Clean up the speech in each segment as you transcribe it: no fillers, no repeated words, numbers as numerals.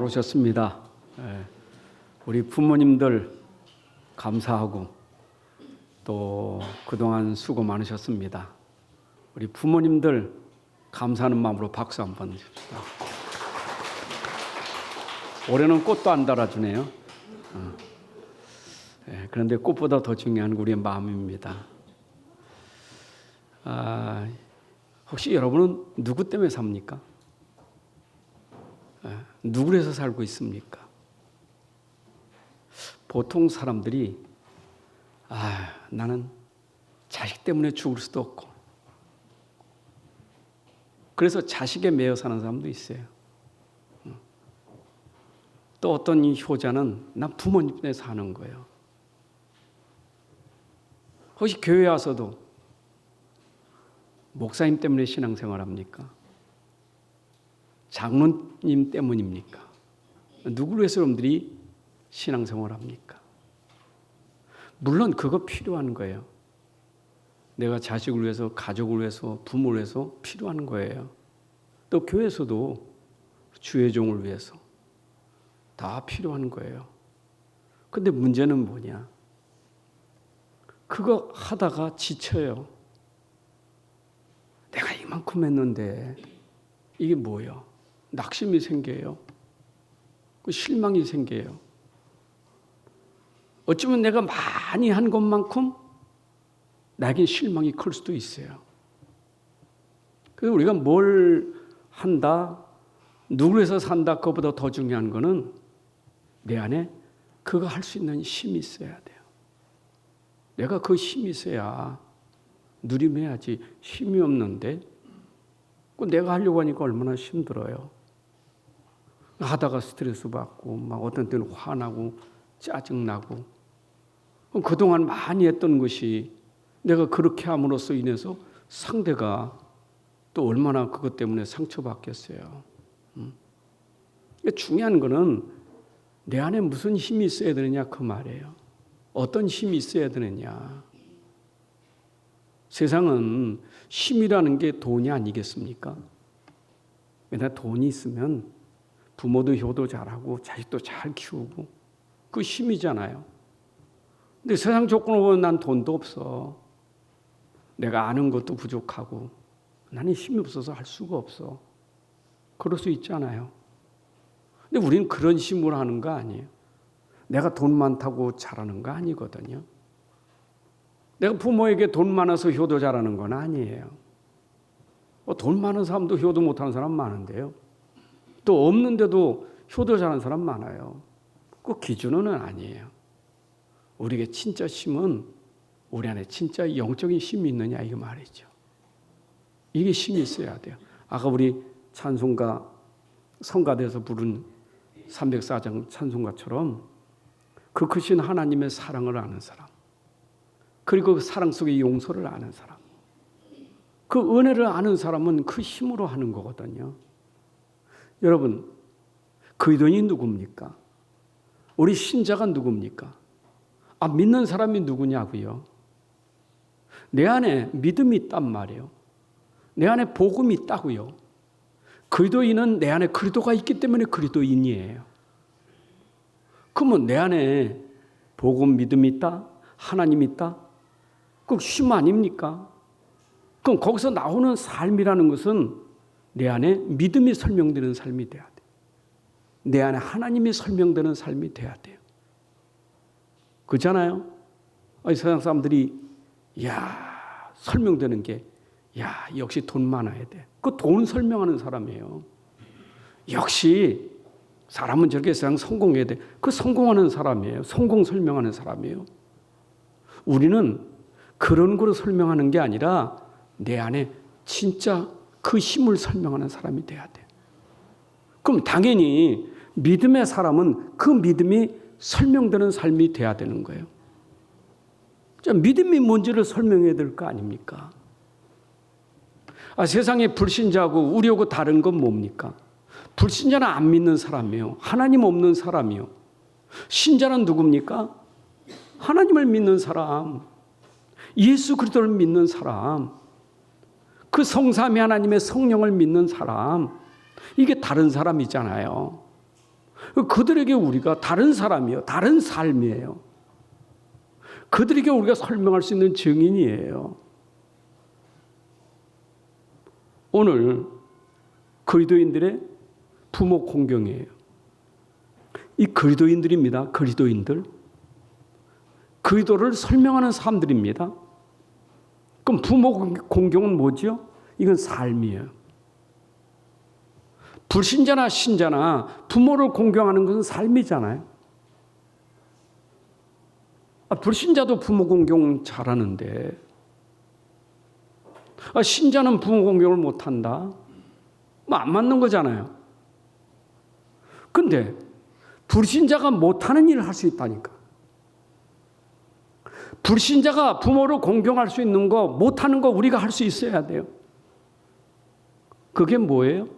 잘 오셨습니다. 우리 부모님들 감사하고 또 그동안 수고 많으셨습니다. 우리 부모님들 감사하는 마음으로 박수 한번 주십시오. 올해는 꽃도 안 달아주네요. 그런데 꽃보다 더 중요한 우리의 마음입니다. 혹시 여러분은 누구 때문에 삽니까? 누구를 해서 살고 있습니까? 보통 사람들이 나는 자식 때문에 죽을 수도 없고 그래서 자식에 매여 사는 사람도 있어요. 또 어떤 이 효자는 난 부모님 때문에 사는 거예요. 혹시 교회 와서도 목사님 때문에 신앙생활합니까? 장로님 때문입니까? 누구를 위해서 여러분들이 신앙생활합니까? 물론 그거 필요한 거예요. 내가 자식을 위해서, 가족을 위해서, 부모를 위해서 필요한 거예요. 또 교회에서도 주의 종을 위해서 다 필요한 거예요. 근데 문제는 뭐냐? 그거 하다가 지쳐요. 내가 이만큼 했는데 이게 뭐예요? 낙심이 생겨요. 실망이 생겨요. 어쩌면 내가 많이 한 것만큼 나에게 실망이 클 수도 있어요. 그래서 우리가 뭘 한다, 누구를 위해서 산다, 그것보다 더 중요한 거는 내 안에 그거 할 수 있는 힘이 있어야 돼요. 내가 그 힘이 있어야 누림해야지. 힘이 없는데 내가 하려고 하니까 얼마나 힘들어요. 하다가 스트레스 받고 막 어떤 때는 화나고 짜증나고 그동안 많이 했던 것이 내가 그렇게 함으로써 인해서 상대가 또 얼마나 그것 때문에 상처받겠어요. 중요한 거는 내 안에 무슨 힘이 있어야 되느냐 그 말이에요. 어떤 힘이 있어야 되느냐. 세상은 힘이라는 게 돈이 아니겠습니까? 왜냐하면 돈이 있으면 부모도 효도 잘하고 자식도 잘 키우고 그 힘이잖아요. 근데 세상 조건을 보면 난 돈도 없어. 내가 아는 것도 부족하고 나는 힘이 없어서 할 수가 없어. 그럴 수 있잖아요. 근데 우리는 그런 힘으로 하는 거 아니에요. 내가 돈 많다고 잘하는 거 아니거든요. 내가 부모에게 돈 많아서 효도 잘하는 건 아니에요. 돈 많은 사람도 효도 못하는 사람 많은데요. 또 없는데도 효도 잘하는 사람 많아요. 그 기준은 아니에요. 우리에게 진짜 힘은 우리 안에 진짜 영적인 힘이 있느냐 이거 말이죠. 이게 힘이 있어야 돼요. 아까 우리 찬송가 성가대에서 부른 304장 찬송가처럼 그 크신 하나님의 사랑을 아는 사람, 그리고 그 사랑 속의 용서를 아는 사람, 그 은혜를 아는 사람은 그 힘으로 하는 거거든요. 여러분, 그리스도인이 누굽니까? 우리 신자가 누굽니까? 믿는 사람이 누구냐고요? 내 안에 믿음이 있단 말이에요. 내 안에 복음이 있다고요. 그리스도인은 내 안에 그리스도가 있기 때문에 그리스도인이에요. 그러면 내 안에 복음, 믿음이 있다? 하나님이 있다? 그럼 힘 아닙니까? 그럼 거기서 나오는 삶이라는 것은 내 안에 믿음이 설명되는 삶이 돼야 돼요. 내 안에 하나님이 설명되는 삶이 돼야 돼요. 그렇잖아요? 세상 사람들이 설명되는 게 역시 돈 많아야 돼. 그 돈 설명하는 사람이에요. 역시 사람은 저렇게 세상 성공해야 돼. 그 성공하는 사람이에요. 성공 설명하는 사람이에요. 우리는 그런 거로 설명하는 게 아니라 내 안에 진짜 그 힘을 설명하는 사람이 돼야 돼요. 그럼 당연히 믿음의 사람은 그 믿음이 설명되는 삶이 돼야 되는 거예요. 믿음이 뭔지를 설명해야 될 거 아닙니까? 세상에 불신자하고 우리하고 다른 건 뭡니까? 불신자는 안 믿는 사람이에요. 하나님 없는 사람이요. 신자는 누굽니까? 하나님을 믿는 사람, 예수 그리스도를 믿는 사람, 그 성삼위 하나님의 성령을 믿는 사람, 이게 다른 사람이잖아요. 그들에게 우리가 다른 사람이에요. 다른 삶이에요. 그들에게 우리가 설명할 수 있는 증인이에요. 오늘 그리스도인들의 부모 공경이에요. 이 그리스도인들입니다. 그리스도인들. 그리스도를 설명하는 사람들입니다. 그럼 부모 공경은 뭐지요? 이건 삶이에요. 불신자나 신자나 부모를 공경하는 것은 삶이잖아요. 불신자도 부모 공경 잘하는데 신자는 부모 공경을 못한다? 안 맞는 거잖아요. 근데 불신자가 못하는 일을 할 수 있다니까. 불신자가 부모를 공경할 수 있는 거, 못하는 거 우리가 할 수 있어야 돼요. 그게 뭐예요?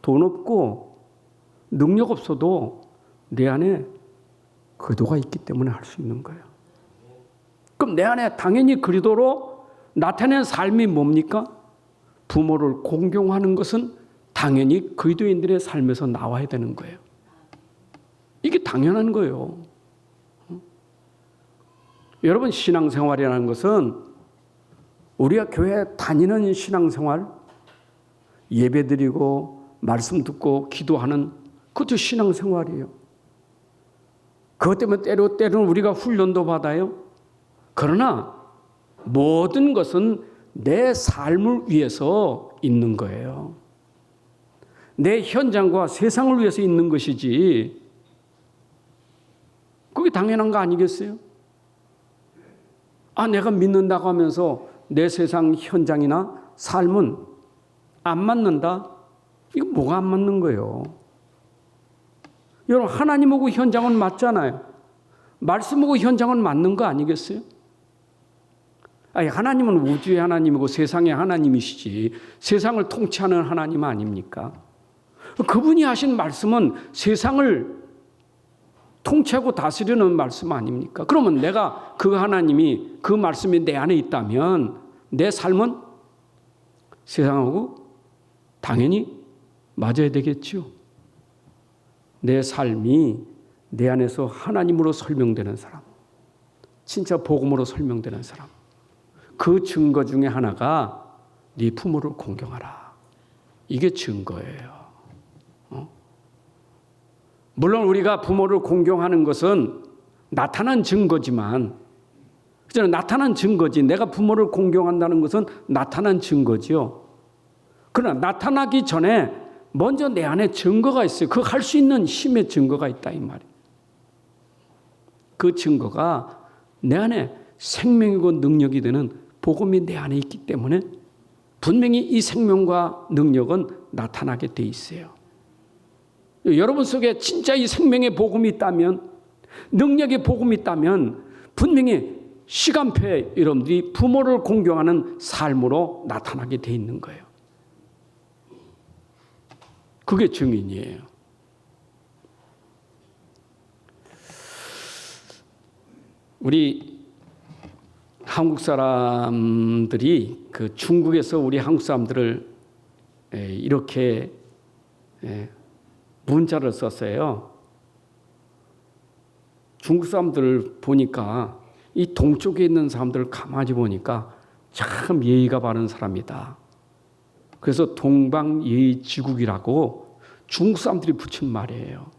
돈 없고 능력 없어도 내 안에 그리스도가 있기 때문에 할 수 있는 거예요. 그럼 내 안에 당연히 그리스도로 나타낸 삶이 뭡니까? 부모를 공경하는 것은 당연히 그리스도인들의 삶에서 나와야 되는 거예요. 이게 당연한 거예요. 여러분, 신앙생활이라는 것은 우리가 교회 다니는 신앙생활, 예배드리고 말씀 듣고 기도하는 그것도 신앙생활이에요. 그것 때문에 때로는 우리가 훈련도 받아요. 그러나 모든 것은 내 삶을 위해서 있는 거예요. 내 현장과 세상을 위해서 있는 것이지 그게 당연한 거 아니겠어요? 내가 믿는다고 하면서 내 세상 현장이나 삶은 안 맞는다? 이거 뭐가 안 맞는 거예요? 여러분, 하나님하고 현장은 맞잖아요. 말씀하고 현장은 맞는 거 아니겠어요? 하나님은 우주의 하나님이고 세상의 하나님이시지 세상을 통치하는 하나님 아닙니까? 그분이 하신 말씀은 세상을 통치하고 다스리는 말씀 아닙니까? 그러면 내가 그 하나님이 그 말씀이 내 안에 있다면 내 삶은 세상하고 당연히 맞아야 되겠죠. 내 삶이 내 안에서 하나님으로 설명되는 사람, 진짜 복음으로 설명되는 사람, 그 증거 중에 하나가 네 부모를 공경하라. 이게 증거예요. 물론 우리가 부모를 공경하는 것은 나타난 증거지만, 나타난 증거지. 내가 부모를 공경한다는 것은 나타난 증거지요. 그러나 나타나기 전에 먼저 내 안에 증거가 있어요. 그 할 수 있는 힘의 증거가 있다 이 말이에요. 그 증거가 내 안에 생명이고 능력이 되는 복음이 내 안에 있기 때문에 분명히 이 생명과 능력은 나타나게 돼 있어요. 여러분 속에 진짜 이 생명의 복음이 있다면, 능력의 복음이 있다면 분명히 시간표에 여러분들이 부모를 공경하는 삶으로 나타나게 돼 있는 거예요. 그게 증인이에요. 우리 한국 사람들이 그 중국에서 우리 한국 사람들을 이렇게 문자를 썼어요. 중국 사람들을 보니까 이 동쪽에 있는 사람들을 가만히 보니까 참 예의가 바른 사람이다. 그래서 동방예의지국이라고 중국 사람들이 붙인 말이에요.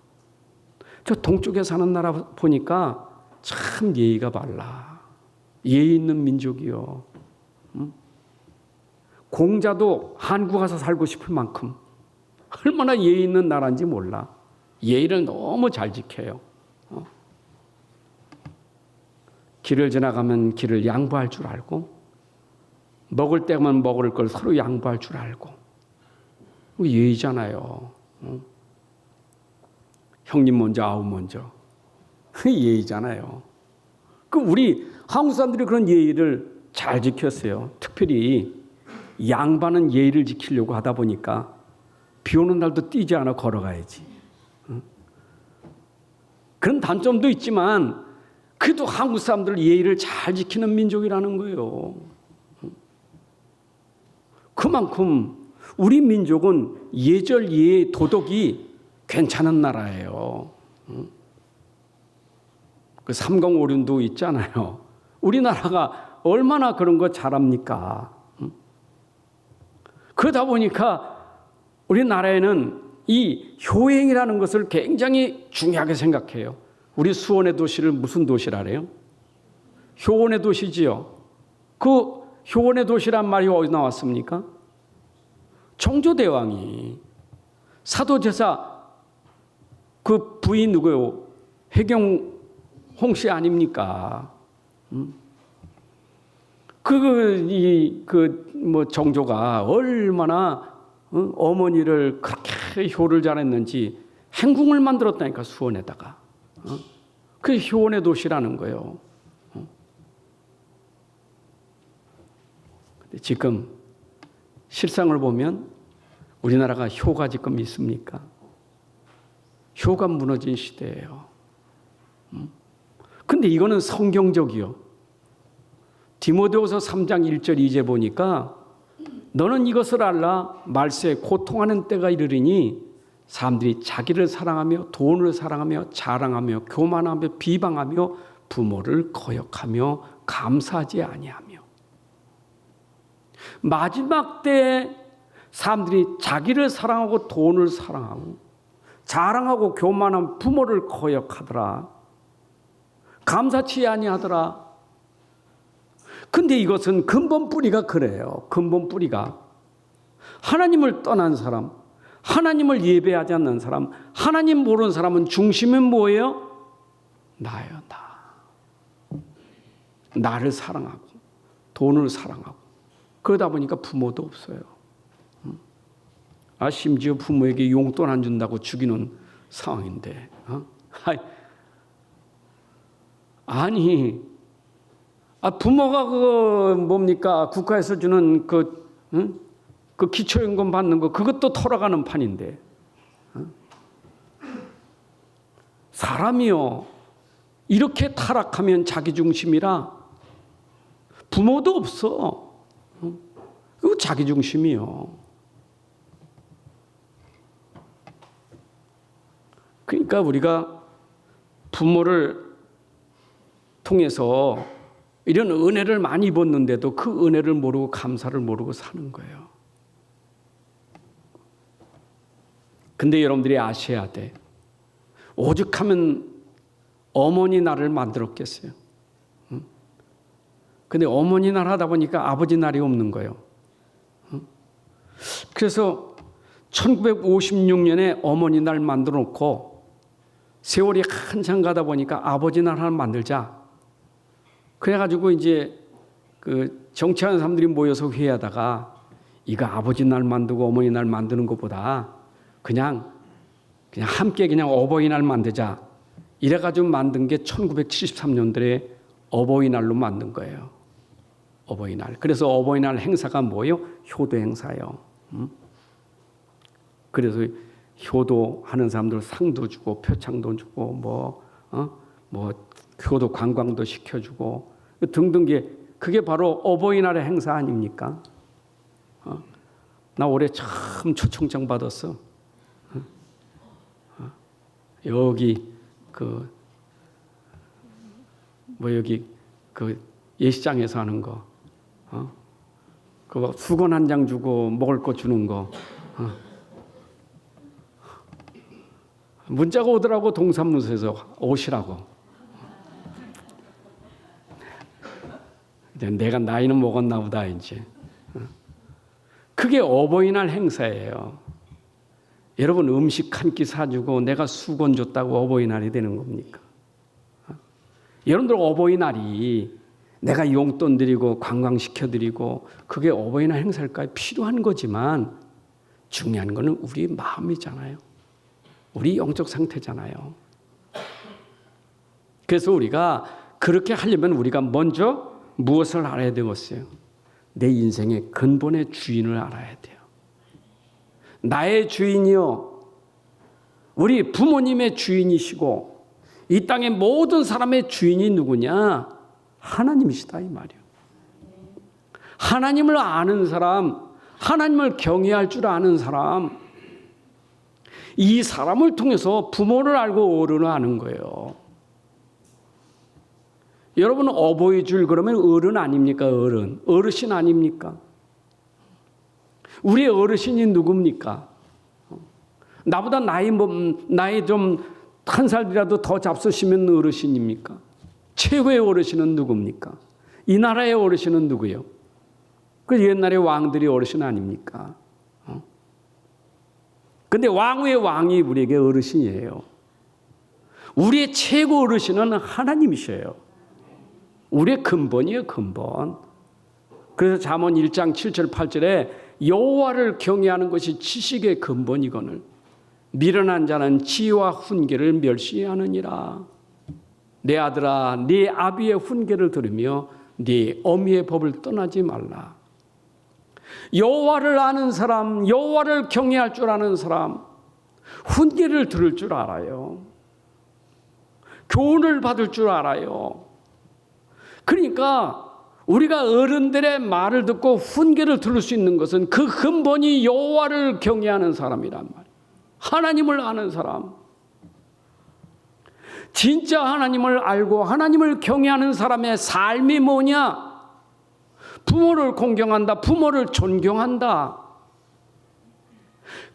저 동쪽에 사는 나라 보니까 참 예의가 발라. 예의 있는 민족이요. 공자도 한국 가서 살고 싶을 만큼 얼마나 예의 있는 나라인지 몰라. 예의를 너무 잘 지켜요. 길을 지나가면 길을 양보할 줄 알고, 먹을 때면 먹을 걸 서로 양보할 줄 알고. 예의잖아요. 형님 먼저 아우 먼저. 예의잖아요. 우리 한국 사람들이 그런 예의를 잘 지켰어요. 특별히 양반은 예의를 지키려고 하다 보니까 비 오는 날도 뛰지 않아 걸어가야지. 그런 단점도 있지만 그래도 한국 사람들 예의를 잘 지키는 민족이라는 거예요. 그만큼 우리 민족은 예절예의 도덕이 괜찮은 나라예요. 그 삼강오륜도 있잖아요. 우리나라가 얼마나 그런 거 잘합니까? 그러다 보니까 우리나라에는 이 효행이라는 것을 굉장히 중요하게 생각해요. 우리 수원의 도시를 무슨 도시라래요? 효원의 도시지요. 그 효원의 도시란 말이 어디서 나왔습니까? 정조대왕이 사도제사 그 부인 누구요? 해경홍 씨 아닙니까? 정조가 얼마나 어머니를 그렇게 효를 잘했는지 행궁을 만들었다니까, 수원에다가. 그 효원의 도시라는 거예요. 근데 지금 실상을 보면 우리나라가 효가 지금 있습니까? 효가 무너진 시대예요. 근데 이거는 성경적이요. 디모데후서 3장 1절 2절 보니까 너는 이것을 알라. 말세에 고통하는 때가 이르리니 사람들이 자기를 사랑하며 돈을 사랑하며 자랑하며 교만하며 비방하며 부모를 거역하며 감사하지 아니하며. 마지막 때에 사람들이 자기를 사랑하고 돈을 사랑하고 자랑하고 교만한 부모를 거역하더라. 감사치 아니하더라. 근데 이것은 근본 뿌리가 그래요. 근본 뿌리가 하나님을 떠난 사람, 하나님을 예배하지 않는 사람, 하나님 모르는 사람은 중심은 뭐예요? 나예요. 나를 사랑하고 돈을 사랑하고 그러다 보니까 부모도 없어요. 심지어 부모에게 용돈 안 준다고 죽이는 상황인데. 부모가 뭡니까? 국가에서 주는 그 기초연금 받는 거 그것도 털어가는 판인데. 사람이요. 이렇게 타락하면 자기중심이라 부모도 없어. 이거 자기중심이요. 그러니까 우리가 부모를 통해서 이런 은혜를 많이 입었는데도 그 은혜를 모르고 감사를 모르고 사는 거예요. 근데 여러분들이 아셔야 돼. 오죽하면 어머니 날을 만들었겠어요. 근데 어머니 날 하다 보니까 아버지 날이 없는 거예요. 그래서 1956년에 어머니 날 만들어 놓고 세월이 한참 가다 보니까 아버지 날 하나 만들자. 그래가지고 이제 그 정치하는 사람들이 모여서 회의하다가 이거 아버지 날 만들고 어머니 날 만드는 것보다 그냥 함께 그냥 어버이날 만들자. 이래가지고 만든 게 1973년도에 어버이날로 만든 거예요. 어버이날. 그래서 어버이날 행사가 뭐예요? 효도 행사예요. 그래서 효도하는 사람들 상도 주고 표창도 주고 효도 관광도 시켜주고 등등 게 그게 바로 어버이날의 행사 아닙니까? 나 올해 참 초청장 받았어. 여기 여기 예시장에서 하는 거, 그거 수건 한 장 주고 먹을 거 주는 거. 문자가 오더라고. 동사무소에서 오시라고. 내가 나이는 먹었나 보다 이제. 그게 어버이날 행사예요. 여러분 음식 한 끼 사주고 내가 수건 줬다고 어버이날이 되는 겁니까? 여러분들 어버이날이 내가 용돈 드리고 관광시켜드리고 그게 어버이날 행사일까요? 필요한 거지만 중요한 거는 우리 마음이잖아요. 우리 영적 상태잖아요. 그래서 우리가 그렇게 하려면 우리가 먼저 무엇을 알아야 되겠어요? 내 인생의 근본의 주인을 알아야 돼요. 나의 주인이요. 우리 부모님의 주인이시고 이 땅의 모든 사람의 주인이 누구냐? 하나님이시다 이 말이에요. 하나님을 아는 사람, 하나님을 경외할 줄 아는 사람, 이 사람을 통해서 부모를 알고 어른을 아는 거예요. 여러분 어버이 줄 그러면 어른 아닙니까? 어르신 아닙니까? 우리 어르신이 누굽니까? 나보다 나이 좀 한 살이라도 더 잡수시면 어르신입니까? 최고의 어르신은 누굽니까? 이 나라의 어르신은 누구예요? 그 옛날에 왕들이 어르신 아닙니까? 근데 왕의 왕이 우리에게 어르신이에요. 우리의 최고 어르신은 하나님이셔요. 우리의 근본이에요, 근본. 그래서 잠언 1장 7절 8절에 여호와를 경외하는 것이 지식의 근본이거늘 미련한 자는 지혜와 훈계를 멸시하느니라. 내 아들아, 네 아비의 훈계를 들으며 네 어미의 법을 떠나지 말라. 여호와를 아는 사람, 여호와를 경외할 줄 아는 사람, 훈계를 들을 줄 알아요. 교훈을 받을 줄 알아요. 그러니까 우리가 어른들의 말을 듣고 훈계를 들을 수 있는 것은 그 근본이 여호와를 경외하는 사람이란 말이에요. 하나님을 아는 사람. 진짜 하나님을 알고 하나님을 경외하는 사람의 삶이 뭐냐? 부모를 공경한다. 부모를 존경한다.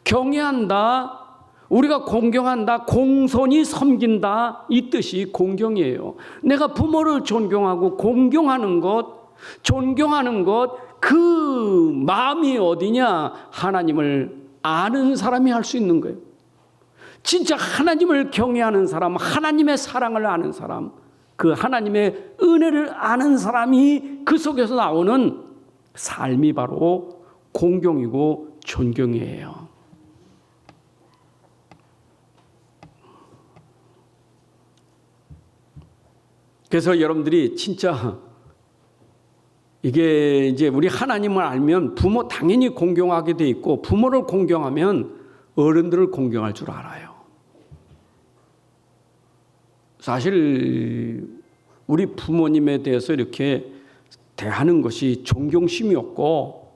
경외한다. 우리가 공경한다. 공손히 섬긴다. 이 뜻이 공경이에요. 내가 부모를 존경하고 공경하는 것, 존경하는 것, 그 마음이 어디냐? 하나님을 아는 사람이 할 수 있는 거예요. 진짜 하나님을 경외하는 사람, 하나님의 사랑을 아는 사람, 그 하나님의 은혜를 아는 사람이 그 속에서 나오는 삶이 바로 공경이고 존경이에요. 그래서 여러분들이 진짜 이게 이제 우리 하나님을 알면 부모 당연히 공경하게 돼 있고 부모를 공경하면 어른들을 공경할 줄 알아요. 사실 우리 부모님에 대해서 이렇게 대하는 것이 존경심이 없고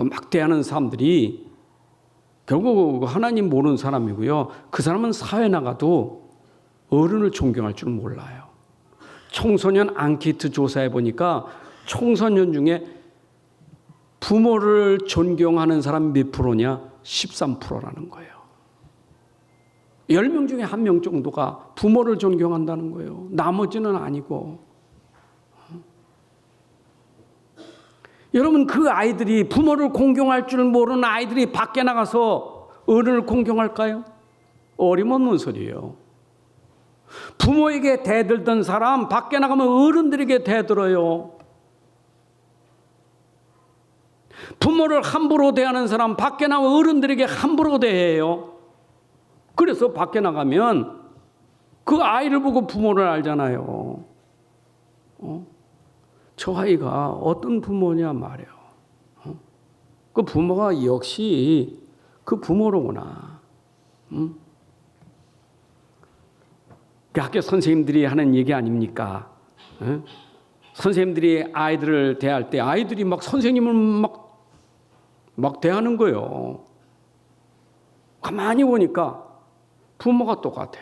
막 대하는 사람들이 결국 하나님 모르는 사람이고요. 그 사람은 사회 나가도 어른을 존경할 줄 몰라요. 청소년 앙케이트 조사해 보니까 청소년 중에 부모를 존경하는 사람 몇 프로냐? 13%라는 거예요. 10명 중에 1명 정도가 부모를 존경한다는 거예요. 나머지는 아니고. 여러분 그 아이들이 부모를 공경할 줄 모르는 아이들이 밖에 나가서 어른을 공경할까요? 어림없는 소리예요. 부모에게 대들던 사람 밖에 나가면 어른들에게 대들어요. 부모를 함부로 대하는 사람 밖에 나가면 어른들에게 함부로 대해요. 그래서 밖에 나가면 그 아이를 보고 부모를 알잖아요. 저 아이가 어떤 부모냐 말이에요. 그 부모가 역시 그 부모로구나. 그 학교 선생님들이 하는 얘기 아닙니까? 선생님들이 아이들을 대할 때 아이들이 막 선생님을 막 대하는 거예요. 가만히 보니까 부모가 똑같아.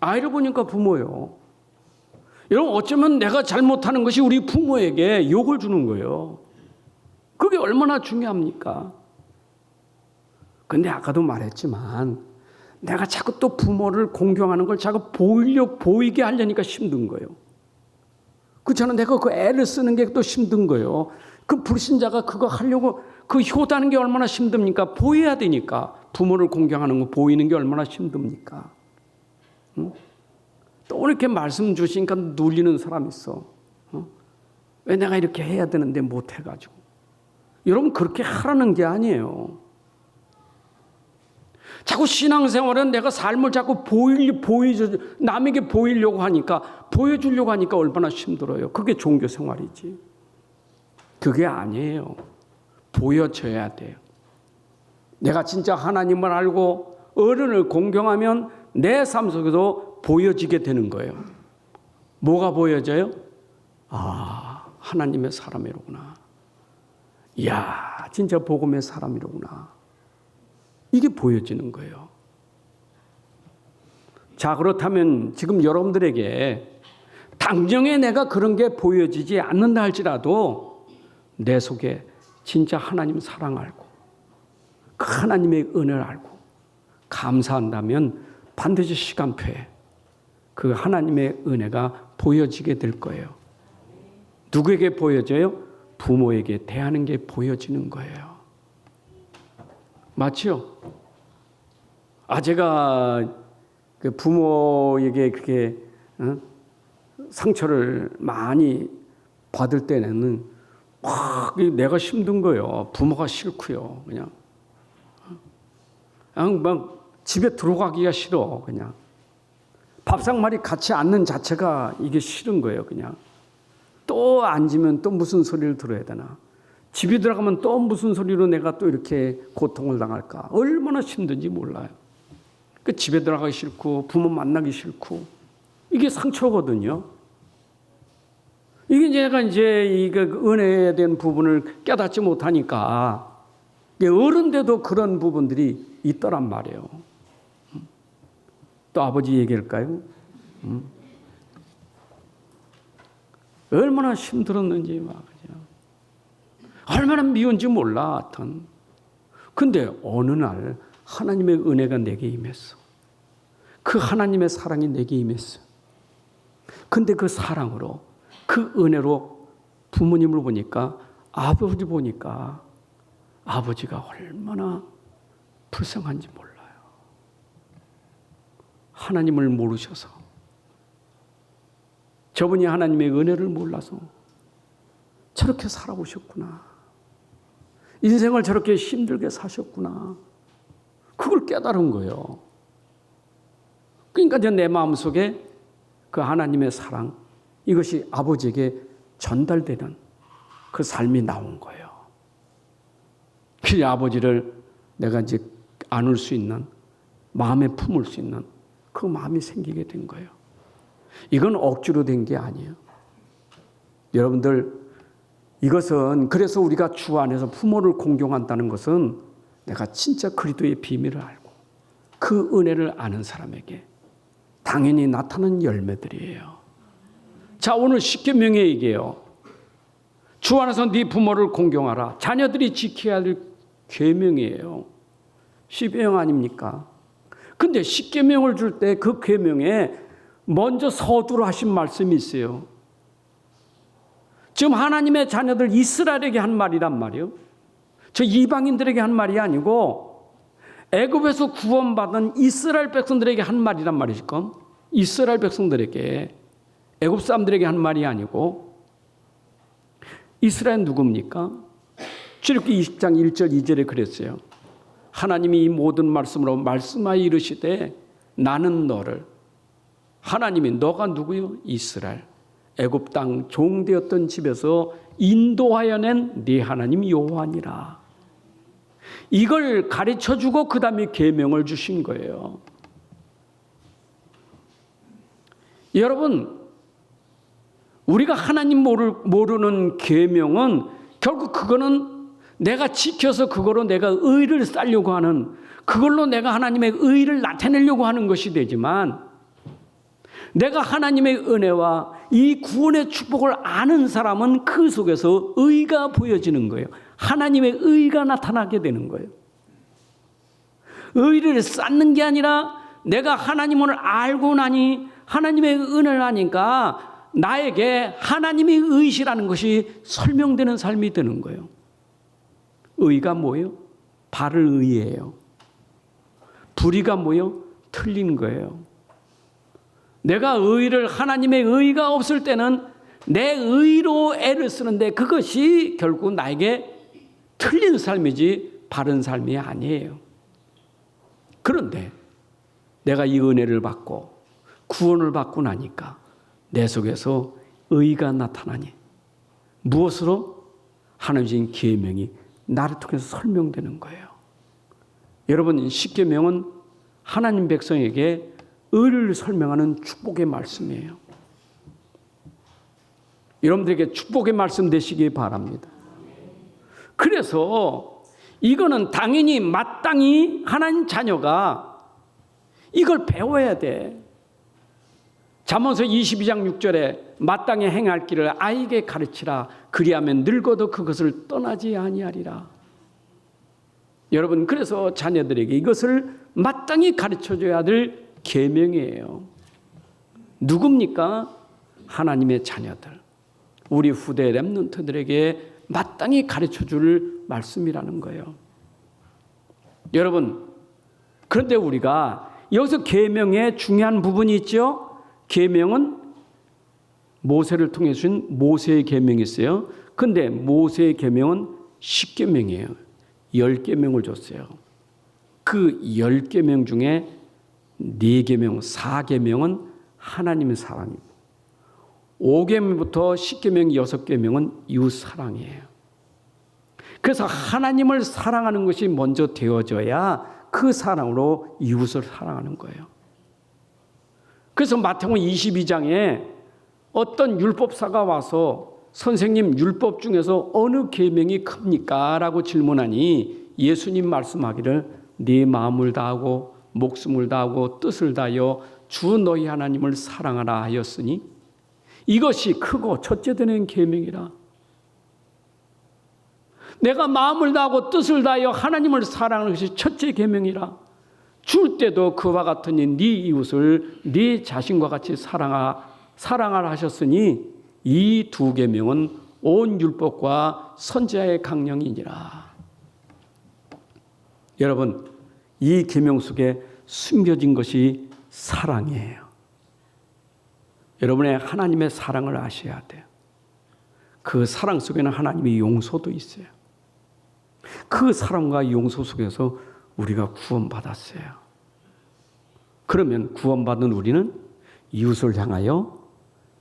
아이를 보니까 부모예요. 여러분 어쩌면 내가 잘못하는 것이 우리 부모에게 욕을 주는 거예요. 그게 얼마나 중요합니까? 근데 아까도 말했지만 내가 자꾸 또 부모를 공경하는 걸 자꾸 보이게 하려니까 힘든 거예요. 그렇잖아. 내가 그 애를 쓰는 게 또 힘든 거예요. 그 불신자가 그거 하려고 그 효다는 게 얼마나 힘듭니까? 보여야 되니까. 부모를 공경하는 거 보이는 게 얼마나 힘듭니까? 응? 또 이렇게 말씀 주시니까 눌리는 사람 있어. 왜 내가 이렇게 해야 되는데 못 해가지고. 여러분 그렇게 하라는 게 아니에요. 자꾸 신앙생활은 내가 삶을 자꾸 남에게 보이려고 하니까 보여주려고 하니까 얼마나 힘들어요. 그게 종교생활이지. 그게 아니에요. 보여줘야 돼요. 내가 진짜 하나님을 알고 어른을 공경하면 내 삶 속에서 보여지게 되는 거예요. 뭐가 보여져요? 아, 하나님의 사람이로구나. 이야, 진짜 복음의 사람이로구나. 이게 보여지는 거예요. 자, 그렇다면 지금 여러분들에게 당장에 내가 그런 게 보여지지 않는다 할지라도 내 속에 진짜 하나님 사랑 알고 그 하나님의 은혜를 알고 감사한다면 반드시 시간표에 그 하나님의 은혜가 보여지게 될 거예요. 누구에게 보여져요? 부모에게 대하는 게 보여지는 거예요. 맞죠? 제가 그 부모에게 그렇게 상처를 많이 받을 때는 막 내가 힘든 거예요. 부모가 싫고요. 그냥 막 집에 들어가기가 싫어. 그냥 밥상머리 같이 앉는 자체가 이게 싫은 거예요. 그냥 또 앉으면 또 무슨 소리를 들어야 되나. 집에 들어가면 또 무슨 소리로 내가 또 이렇게 고통을 당할까. 얼마나 힘든지 몰라요. 그 집에 들어가기 싫고 부모 만나기 싫고 이게 상처거든요. 이게 제가 이제 이게 은혜에 대한 부분을 깨닫지 못하니까 어른돼도 그런 부분들이 있더란 말이에요. 또 아버지 얘기할까요? 얼마나 힘들었는지 막 그냥 얼마나 미운지 몰라. 하여튼 근데 어느 날 하나님의 은혜가 내게 임했어. 그 하나님의 사랑이 내게 임했어. 근데 그 사랑으로 그 은혜로 부모님을 보니까 아버지 보니까 아버지가 얼마나 불쌍한지 몰라요. 하나님을 모르셔서 저분이 하나님의 은혜를 몰라서 저렇게 살아오셨구나. 인생을 저렇게 힘들게 사셨구나. 그걸 깨달은 거예요. 그러니까 내 마음속에 그 하나님의 사랑 이것이 아버지에게 전달되는 그 삶이 나온 거예요. 그 아버지를 내가 이제 안을 수 있는 마음에 품을 수 있는 그 마음이 생기게 된 거예요. 이건 억지로 된 게 아니에요. 여러분들 이것은 그래서 우리가 주 안에서 부모를 공경한다는 것은 내가 진짜 그리스도의 비밀을 알고 그 은혜를 아는 사람에게 당연히 나타나는 열매들이에요. 자, 오늘 십계명에 얘기해요. 주 안에서 네 부모를 공경하라. 자녀들이 지켜야 할 계명이에요. 십계명 아닙니까? 근데 십계명을 줄 때 그 계명에 먼저 서두로 하신 말씀이 있어요. 지금 하나님의 자녀들 이스라엘에게 한 말이란 말이에요. 저 이방인들에게 한 말이 아니고 애굽에서 구원받은 이스라엘 백성들에게 한 말이란 말이죠. 이스라엘 백성들에게 애굽 사람들에게 한 말이 아니고 이스라엘 누굽니까? 출애굽기 20장 1절 2절에 그랬어요. 하나님이 이 모든 말씀으로 말씀하여 이르시되 나는 너를 하나님이 너가 누구요? 이스라엘 애굽 땅 종되었던 집에서 인도하여 낸 네 하나님 여호와니라. 이걸 가르쳐주고 그 다음에 계명을 주신 거예요. 여러분 우리가 하나님 모르는 계명은 결국 그거는 내가 지켜서 그거로 내가 의를 쌓으려고 하는 그걸로 내가 하나님의 의를 나타내려고 하는 것이 되지만 내가 하나님의 은혜와 이 구원의 축복을 아는 사람은 그 속에서 의가 보여지는 거예요. 하나님의 의가 나타나게 되는 거예요. 의를 쌓는 게 아니라 내가 하나님을 알고 나니 하나님의 은혜를 아니까 나에게 하나님의 의시라는 것이 설명되는 삶이 되는 거예요. 의가 뭐예요? 바를 의예요. 불의가 뭐예요? 틀린 거예요. 내가 의를 하나님의 의가 없을 때는 내 의로 애를 쓰는데 그것이 결국 나에게 틀린 삶이지 바른 삶이 아니에요. 그런데 내가 이 은혜를 받고 구원을 받고 나니까 내 속에서 의가 나타나니 무엇으로? 하나님의 계명이 나를 통해서 설명되는 거예요. 여러분 십계명은 하나님 백성에게 의를 설명하는 축복의 말씀이에요. 여러분들에게 축복의 말씀 되시기 바랍니다. 그래서 그래서 이거는 당연히 마땅히 하나님 자녀가 이걸 배워야 돼. 잠언서 22장 6절에 마땅히 행할 길을 아이에게 가르치라. 그리하면 늙어도 그것을 떠나지 아니하리라. 여러분, 그래서 자녀들에게 이것을 마땅히 가르쳐줘야 될 계명이에요. 누굽니까? 하나님의 자녀들, 우리 후대 렘넌트들에게 마땅히 가르쳐줄 말씀이라는 거예요. 여러분, 그런데 우리가 여기서 계명의 중요한 부분이 있죠. 계명은 모세를 통해 주신 모세의 계명이 있어요. 그런데 모세의 계명은 10계명이에요. 10계명을 줬어요. 그 10계명 중에 4계명, 4계명은 하나님의 사랑이고 5계명부터 10계명, 6계명은 이웃 사랑이에요. 그래서 하나님을 사랑하는 것이 먼저 되어져야 그 사랑으로 이웃을 사랑하는 거예요. 그래서 마태복음 22장에 어떤 율법사가 와서 선생님, 율법 중에서 어느 계명이 큽니까? 라고 질문하니 예수님 말씀하기를 네 마음을 다하고 목숨을 다하고 뜻을 다하여 주 너희 하나님을 사랑하라 하였으니 이것이 크고 첫째 되는 계명이라. 내가 마음을 다하고 뜻을 다하여 하나님을 사랑하는 것이 첫째 계명이라. 줄 때도 그와 같으니 네 이웃을 네 자신과 같이 사랑하라 하셨으니 이 2계명은 온 율법과 선지자의 강령이니라. 여러분, 이 계명 속에 숨겨진 것이 사랑이에요. 여러분의 하나님의 사랑을 아셔야 돼요. 그 사랑 속에는 하나님의 용서도 있어요. 그 사랑과 용서 속에서 우리가 구원받았어요. 그러면 구원받은 우리는 이웃을 향하여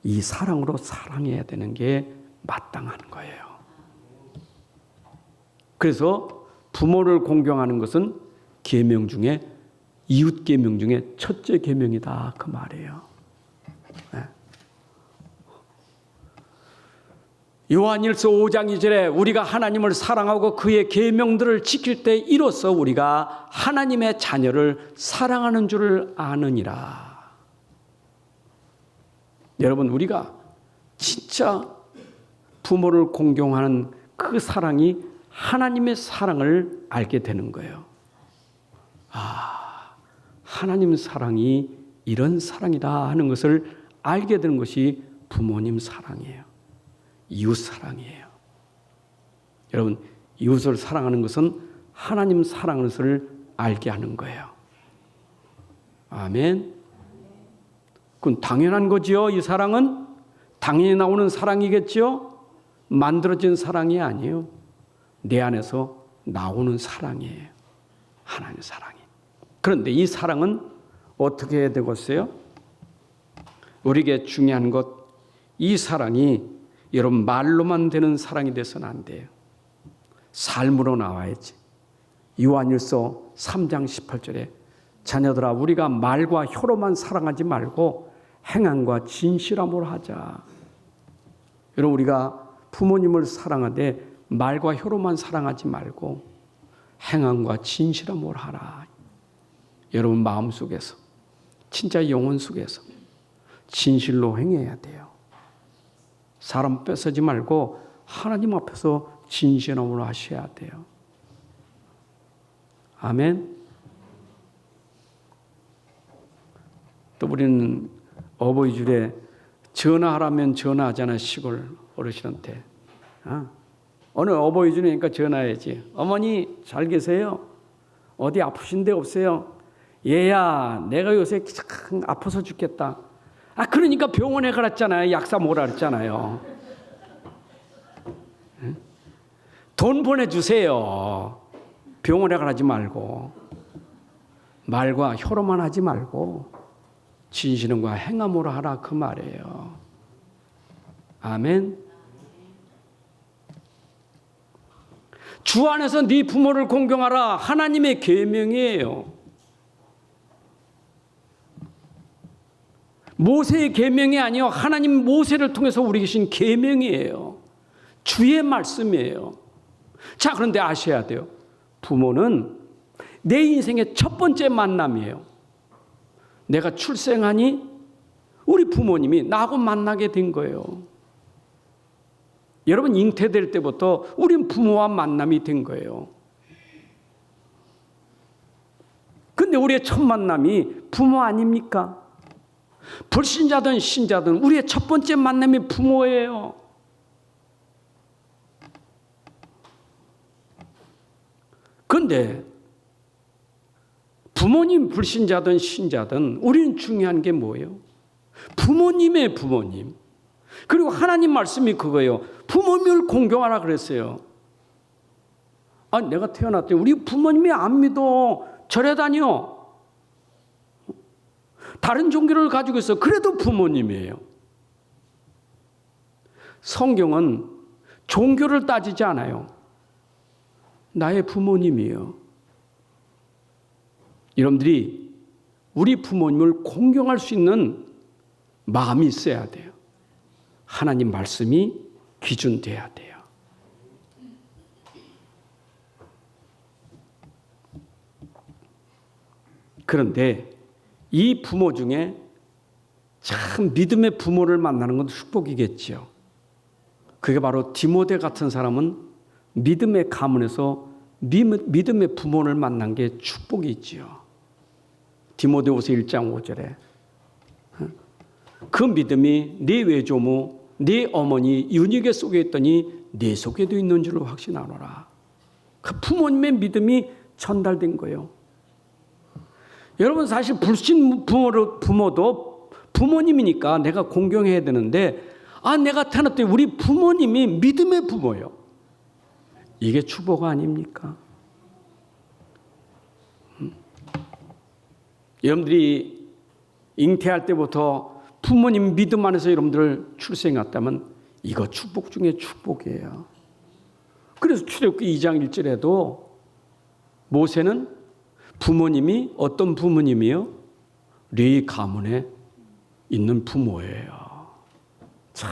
이 사랑으로 사랑해야 되는 게 마땅한 거예요. 그래서 부모를 공경하는 것은 계명 중에 이웃 계명 중에 첫째 계명이다 그 말이에요. 네. 요한일서 5장 2절에 우리가 하나님을 사랑하고 그의 계명들을 지킬 때 이로써 우리가 하나님의 자녀를 사랑하는 줄을 아느니라. 여러분, 우리가 진짜 부모를 공경하는 그 사랑이 하나님의 사랑을 알게 되는 거예요. 아, 하나님 사랑이 이런 사랑이다 하는 것을 알게 되는 것이 부모님 사랑이에요. 이웃 사랑이에요. 여러분, 이웃을 사랑하는 것은 하나님 사랑하는 것을 알게 하는 거예요. 아멘. 그건 당연한 거지요. 이 사랑은 당연히 나오는 사랑이겠지요. 만들어진 사랑이 아니에요. 내 안에서 나오는 사랑이에요. 하나님의 사랑이. 그런데 이 사랑은 어떻게 해야 되겠어요? 우리에게 중요한 것, 이 사랑이 여러분 말로만 되는 사랑이 돼서는 안 돼요. 삶으로 나와야지. 요한일서 3장 18절에 자녀들아 우리가 말과 혀로만 사랑하지 말고 행함과 진실함으로 하자. 여러분, 우리가 부모님을 사랑하되 말과 혀로만 사랑하지 말고 행함과 진실함으로 하라. 여러분 마음속에서, 진짜 영혼 속에서 진실로 행해야 돼요. 사람 뺏어지 말고 하나님 앞에서 진실함으로 하셔야 돼요. 아멘. 또 우리는 어버이 줄에 전화하라면 전화하잖아요. 시골 어르신한테. 오늘 어버이 주니까 전화해야지. 어머니 잘 계세요? 어디 아프신 데 없어요? 얘야, 내가 요새 참 아파서 죽겠다. 그러니까 병원에 가랬잖아요. 약사 먹으라 그랬잖아요. 돈 보내주세요. 병원에 가지 말고. 말과 혀로만 하지 말고 진실함과 행함으로 하라 그 말이에요. 아멘. 주 안에서 네 부모를 공경하라. 하나님의 계명이에요. 모세의 계명이 아니요, 하나님 모세를 통해서 우리 계신 계명이에요. 주의 말씀이에요. 자, 그런데 아셔야 돼요. 부모는 내 인생의 첫 번째 만남이에요. 내가 출생하니 우리 부모님이 나하고 만나게 된 거예요. 여러분, 잉태될 때부터 우린 부모와 만남이 된 거예요. 근데 우리의 첫 만남이 부모 아닙니까? 불신자든 신자든 우리의 첫 번째 만남이 부모예요. 그런데 부모님 불신자든 신자든 우리는 중요한 게 뭐예요? 부모님의 부모님. 그리고 하나님 말씀이 그거예요. 부모님을 공경하라 그랬어요. 아, 내가 태어났더니 우리 부모님이 안 믿어. 절에 다녀. 다른 종교를 가지고 있어. 그래도 부모님이에요. 성경은 종교를 따지지 않아요. 나의 부모님이에요. 여러분들이 우리 부모님을 공경할 수 있는 마음이 있어야 돼요. 하나님 말씀이 기준돼야 돼요. 그런데 이 부모 중에 참 믿음의 부모를 만나는 건 축복이겠죠. 그게 바로 디모데 같은 사람은 믿음의 가문에서 믿음의 부모를 만난 게 축복이지요. 디모데후서 1장 5절에 그 믿음이 네 외조모, 네 어머니 윤희계 속에 있더니 네 속에도 있는 줄을 확신하노라. 그 부모님의 믿음이 전달된 거예요. 여러분, 사실 불신 부모도 부모님이니까 내가 공경해야 되는데, 내가 태어났더니 우리 부모님이 믿음의 부모예요. 이게 축복 아닙니까? 여러분들이 잉태할 때부터 부모님 믿음 안에서 여러분들 출생했다면 이거 축복 중에 축복이에요. 그래서 출애굽기 2장 1절에도 모세는 부모님이 어떤 부모님이요? 레위 가문에 있는 부모예요. 참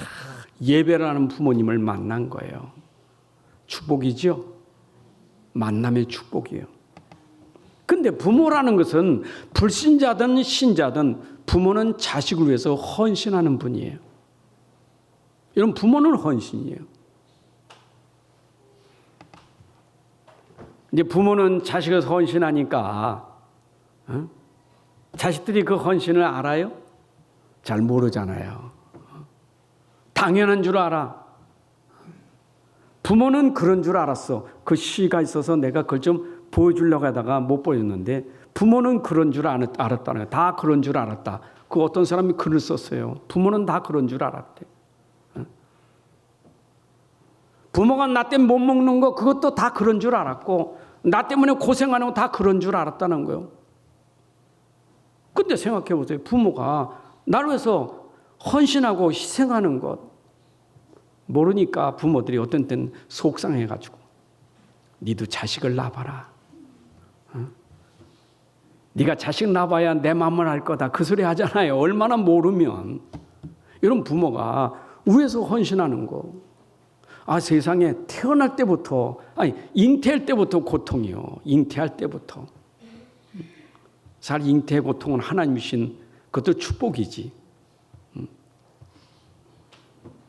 예배라는 부모님을 만난 거예요. 축복이죠? 만남의 축복이에요. 근데 부모라는 것은 불신자든 신자든 부모는 자식을 위해서 헌신하는 분이에요. 이런 부모는 헌신이에요. 이제 부모는 자식을 헌신하니까 자식들이 그 헌신을 알아요? 잘 모르잖아요. 당연한 줄 알아. 부모는 그런 줄 알았어. 그 시가 있어서 내가 그걸 좀 보여주려고 하다가 못 보였는데 부모는 그런 줄 알았다는 거예요. 다 그런 줄 알았다. 그 어떤 사람이 글을 썼어요. 부모는 다 그런 줄 알았대. 부모가 나 때문에 못 먹는 거 그것도 다 그런 줄 알았고 나 때문에 고생하는 거 다 그런 줄 알았다는 거예요. 근데 생각해 보세요. 부모가 나를 위해서 헌신하고 희생하는 것 모르니까 부모들이 어떤 때는 속상해가지고 니도 자식을 낳아봐라. 네가 자식 낳아봐야 내 마음을 알 거다. 그 소리 하잖아요. 얼마나 모르면. 이런 부모가 위해서 헌신하는 거. 세상에 태어날 때부터 잉태할 때부터 고통이요. 잉태할 때부터. 사실 잉태의 고통은 하나님 주신 그것도 축복이지.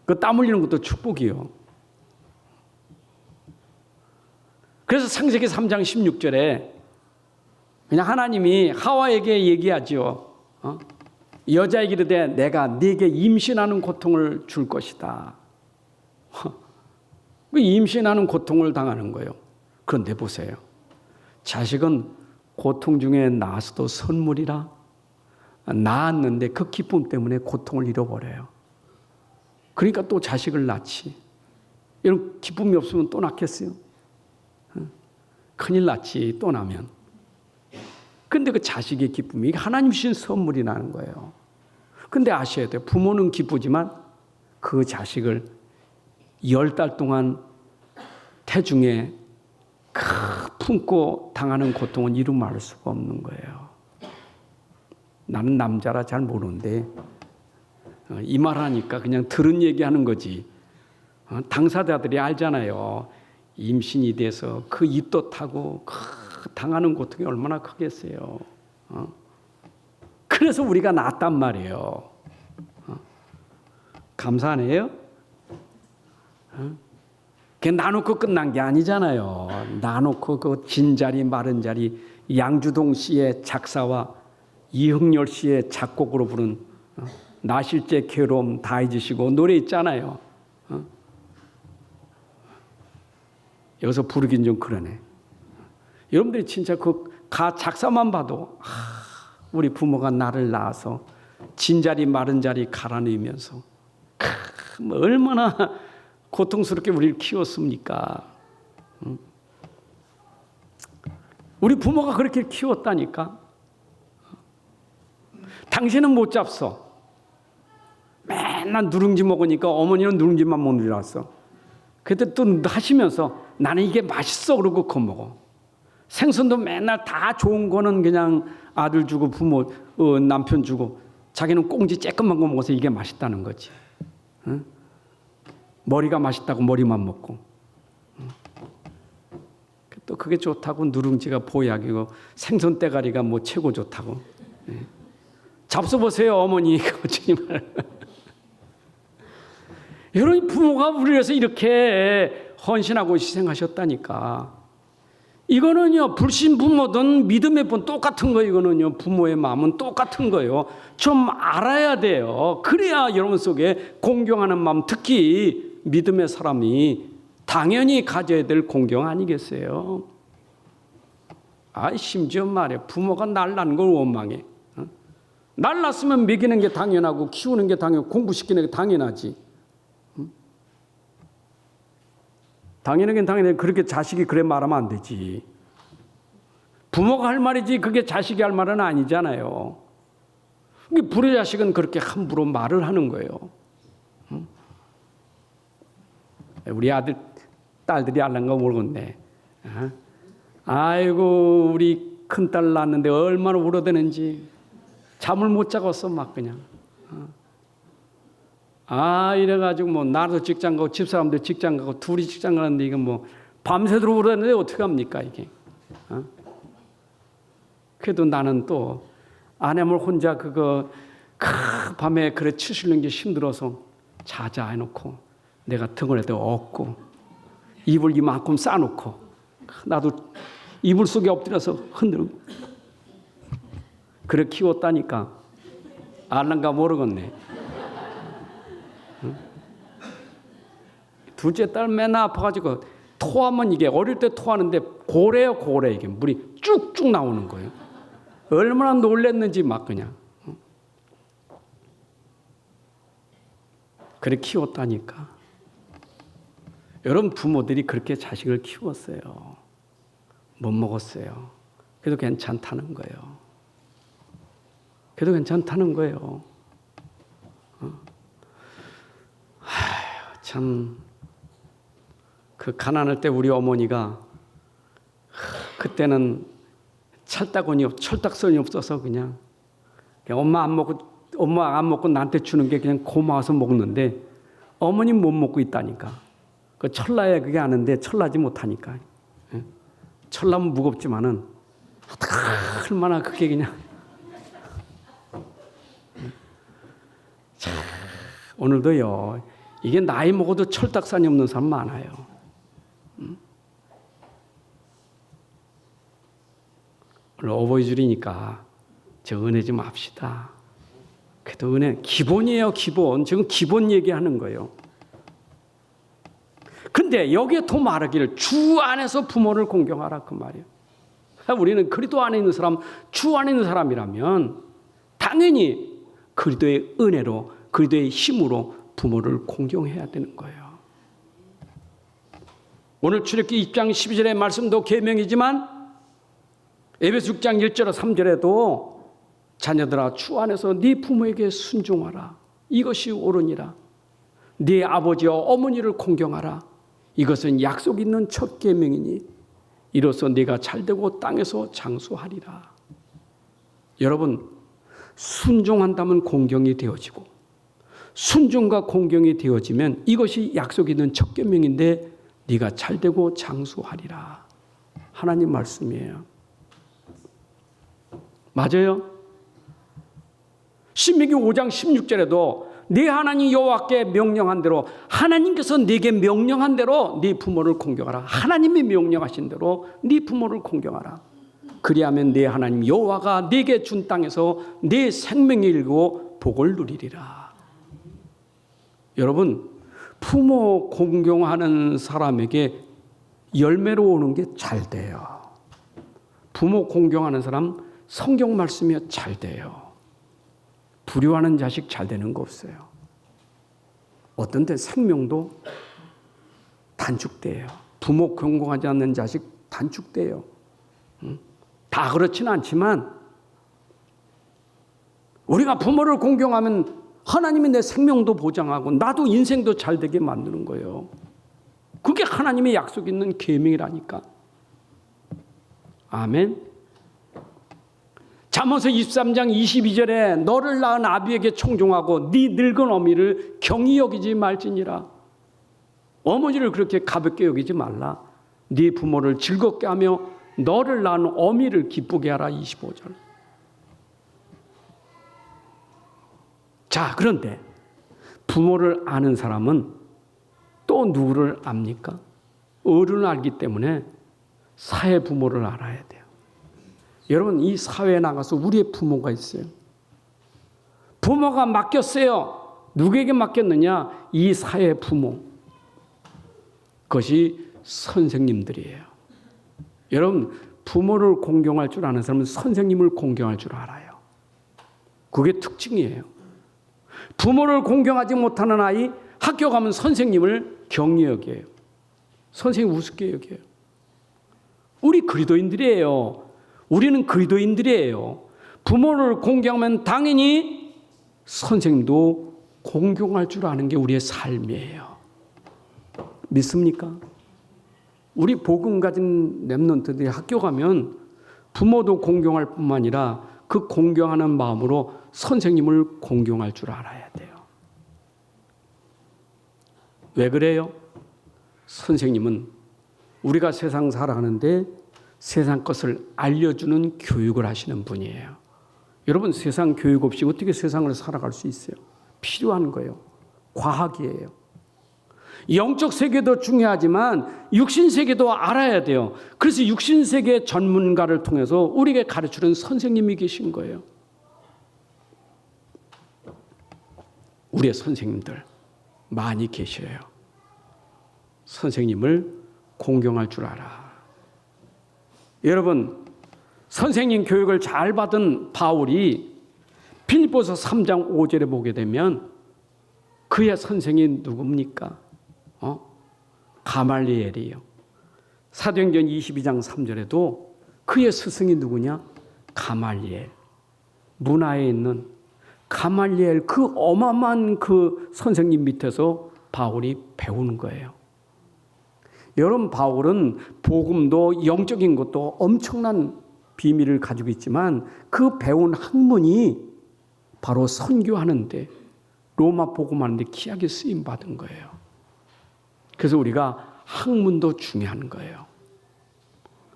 그 땀 흘리는 것도 축복이요. 그래서 창세기 3장 16절에 그냥 하나님이 하와에게 얘기하죠. 여자에게 이르되 내가 네게 임신하는 고통을 줄 것이다. 임신하는 고통을 당하는 거예요. 그런데 보세요. 자식은 고통 중에 낳아서도 선물이라 낳았는데 그 기쁨 때문에 고통을 잃어버려요. 그러니까 또 자식을 낳지. 이런 기쁨이 없으면 또 낳겠어요? 큰일 났지, 또 나면. 근데 그 자식의 기쁨이 하나님 주신 선물이라는 거예요. 근데 아셔야 돼요. 부모는 기쁘지만 그 자식을 10달 동안 태중에 품고 당하는 고통은 이루 말할 수가 없는 거예요. 나는 남자라 잘 모르는데 이 말 하니까 그냥 들은 얘기하는 거지. 당사자들이 알잖아요. 임신이 돼서 그 입도 타고 당하는 고통이 얼마나 크겠어요. 그래서 우리가 낫단 말이에요. 감사 안 해요? 그냥 나놓고 끝난 게 아니잖아요. 나놓고 그 진자리 마른 자리 양주동 씨의 작사와 이흥렬 씨의 작곡으로 부른 나실제 괴로움 다 잊으시고 노래 있잖아요. 여기서 부르긴 좀 그러네. 여러분들이 진짜 그 작사만 봐도 우리 부모가 나를 낳아서 진자리 마른 자리 갈아넣으면서 얼마나 고통스럽게 우리를 키웠습니까? 우리 부모가 그렇게 키웠다니까. 당신은 못 잡서. 맨날 누룽지 먹으니까 어머니는 누룽지만 먹는 줄 알았어. 그때 또 하시면서 나는 이게 맛있어 그러고 그거 먹어. 생선도 맨날 다 좋은 거는 그냥 아들 주고 부모 남편 주고 자기는 꽁지 쬐끔만 거 먹어서 이게 맛있다는 거지. 응? 머리가 맛있다고 머리만 먹고. 또 그게 좋다고 누룽지가 보약이고 생선 대가리가 뭐 최고 좋다고. 잡숴보세요 어머니. 여러분 부모가 우리를 위해서 이렇게 헌신하고 희생하셨다니까. 이거는요 불신 부모든 믿음의 분 똑같은 거예요. 이거는요 부모의 마음은 똑같은 거예요. 좀 알아야 돼요. 그래야 여러분 속에 공경하는 마음, 특히 믿음의 사람이 당연히 가져야 될 공경 아니겠어요? 심지어 말이야 부모가 날 낳는 걸 원망해. 날 낳았으면 먹이는 게 당연하고 키우는 게 당연하고 공부시키는 게 당연하지. 당연하긴 당연해. 그렇게 자식이 그래 말하면 안 되지. 부모가 할 말이지 그게 자식이 할 말은 아니잖아요. 불의 자식은 그렇게 함부로 말을 하는 거예요. 우리 아들 딸들이 알란가 모르겠네. 아이고 우리 큰딸 낳았는데 얼마나 울어대는지 잠을 못 자겠어 막 그냥. 이래가지고 뭐 나도 직장 가고 집사람들 직장 가고 둘이 직장 가는데 이거 뭐 밤새도록 울었는데 어떻게 합니까 이게? 그래도 나는 또 아내물 혼자 그거 밤에 그래 치실는 게 힘들어서 자자 해놓고 내가 등원에다 엎고 이불 이만큼 싸놓고 나도 이불 속에 엎드려서 흔들고 그래 키웠다니까. 알란가 모르겠네. 둘째 딸 맨날 아파가지고 토하면 이게 어릴 때 토하는데 고래요 고래. 이게 물이 쭉쭉 나오는 거예요. 얼마나 놀랬는지 막 그냥. 그래 키웠다니까. 여러분 부모들이 그렇게 자식을 키웠어요. 못 먹었어요. 그래도 괜찮다는 거예요. 그래도 괜찮다는 거예요. 참 그 가난할 때 우리 어머니가 그때는 철딱선이 없어서 그냥 엄마 안 먹고 나한테 주는 게 그냥 고마워서 먹는데 어머니 못 먹고 있다니까. 그 철나야 그게 아는데 철나지 못하니까. 철나면 무겁지만은 얼마나 그게 그냥. 자, 오늘도요. 이게 나이 먹어도 철딱선이 없는 사람 많아요. 오늘 어버이줄이니까 저 은혜 좀 합시다. 그래도 은혜 기본이에요. 기본. 지금 기본 얘기하는 거예요. 근데 여기에 더 말하기를 주 안에서 부모를 공경하라 그 말이에요. 우리는 그리스도 안에 있는 사람, 주 안에 있는 사람이라면 당연히 그리스도의 은혜로 그리스도의 힘으로 부모를 공경해야 되는 거예요. 오늘 출애굽기 2장 12절의 말씀도 계명이지만 에베소 6장 1절 3절에도 자녀들아 주 안에서 네 부모에게 순종하라. 이것이 옳으니라. 네 아버지와 어머니를 공경하라. 이것은 약속 있는 첫 계명이니 이로써 네가 잘되고 땅에서 장수하리라. 여러분 순종한다면 공경이 되어지고 순종과 공경이 되어지면 이것이 약속 있는 첫 계명인데 네가 잘되고 장수하리라. 하나님 말씀이에요. 맞아요? 신명기 5장 16절에도 네 하나님 여호와께 명령한 대로, 하나님께서 네게 명령한 대로 네 부모를 공경하라. 하나님이 명령하신 대로 네 부모를 공경하라. 그리하면 네 하나님 여호와가 네게 준 땅에서 네 생명이 일고 복을 누리리라. 여러분, 부모 공경하는 사람에게 열매로 오는 게 잘 돼요. 부모 공경하는 사람 성경 말씀이 잘 돼요. 불효하는 자식 잘 되는 거 없어요. 어떤 때 생명도 단축돼요. 부모 공경하지 않는 자식 단축돼요. 다 그렇지는 않지만 우리가 부모를 공경하면 하나님이 내 생명도 보장하고 나도 인생도 잘 되게 만드는 거예요. 그게 하나님의 약속 있는 계명이라니까. 아멘. 잠언서 23장 22절에 너를 낳은 아비에게 청종하고 네 늙은 어미를 경히 여기지 말지니라. 어머니를 그렇게 가볍게 여기지 말라. 네 부모를 즐겁게 하며 너를 낳은 어미를 기쁘게 하라. 25절. 자, 그런데 부모를 아는 사람은 또 누구를 압니까? 어른을 알기 때문에 사회 부모를 알아야 돼요. 여러분, 이 사회에 나가서 우리의 부모가 있어요. 부모가 맡겼어요. 누구에게 맡겼느냐? 이 사회 부모. 그것이 선생님들이에요. 여러분, 부모를 공경할 줄 아는 사람은 선생님을 공경할 줄 알아요. 그게 특징이에요. 부모를 공경하지 못하는 아이, 학교 가면 선생님을 경히 여겨요. 선생님 우습게 여겨요. 우리 그리스도인들이에요. 우리는 그리스도인들이에요. 부모를 공경하면 당연히 선생님도 공경할 줄 아는 게 우리의 삶이에요. 믿습니까? 우리 복음 가진 렘넌트들이 학교 가면 부모도 공경할 뿐만 아니라 그 공경하는 마음으로 선생님을 공경할 줄 알아야 돼요. 왜 그래요? 선생님은 우리가 세상 살아가는데 세상 것을 알려주는 교육을 하시는 분이에요. 여러분, 세상 교육 없이 어떻게 세상을 살아갈 수 있어요? 필요한 거예요. 과학이에요. 영적 세계도 중요하지만 육신 세계도 알아야 돼요. 그래서 육신 세계 전문가를 통해서 우리에게 가르치는 선생님이 계신 거예요. 우리의 선생님들 많이 계셔요. 선생님을 공경할 줄 알아. 여러분, 선생님 교육을 잘 받은 바울이 빌립보서 3장 5절에 보게 되면 그의 선생이 누굽니까? 가말리엘이에요. 사도행전 22장 3절에도 그의 스승이 누구냐? 가말리엘. 문화에 있는 가말리엘, 그 어마어마한 그 선생님 밑에서 바울이 배우는 거예요. 여러분, 바울은 복음도 영적인 것도 엄청난 비밀을 가지고 있지만 그 배운 학문이 바로 선교하는데, 로마 복음하는데 귀하게 쓰임 받은 거예요. 그래서 우리가 학문도 중요한 거예요.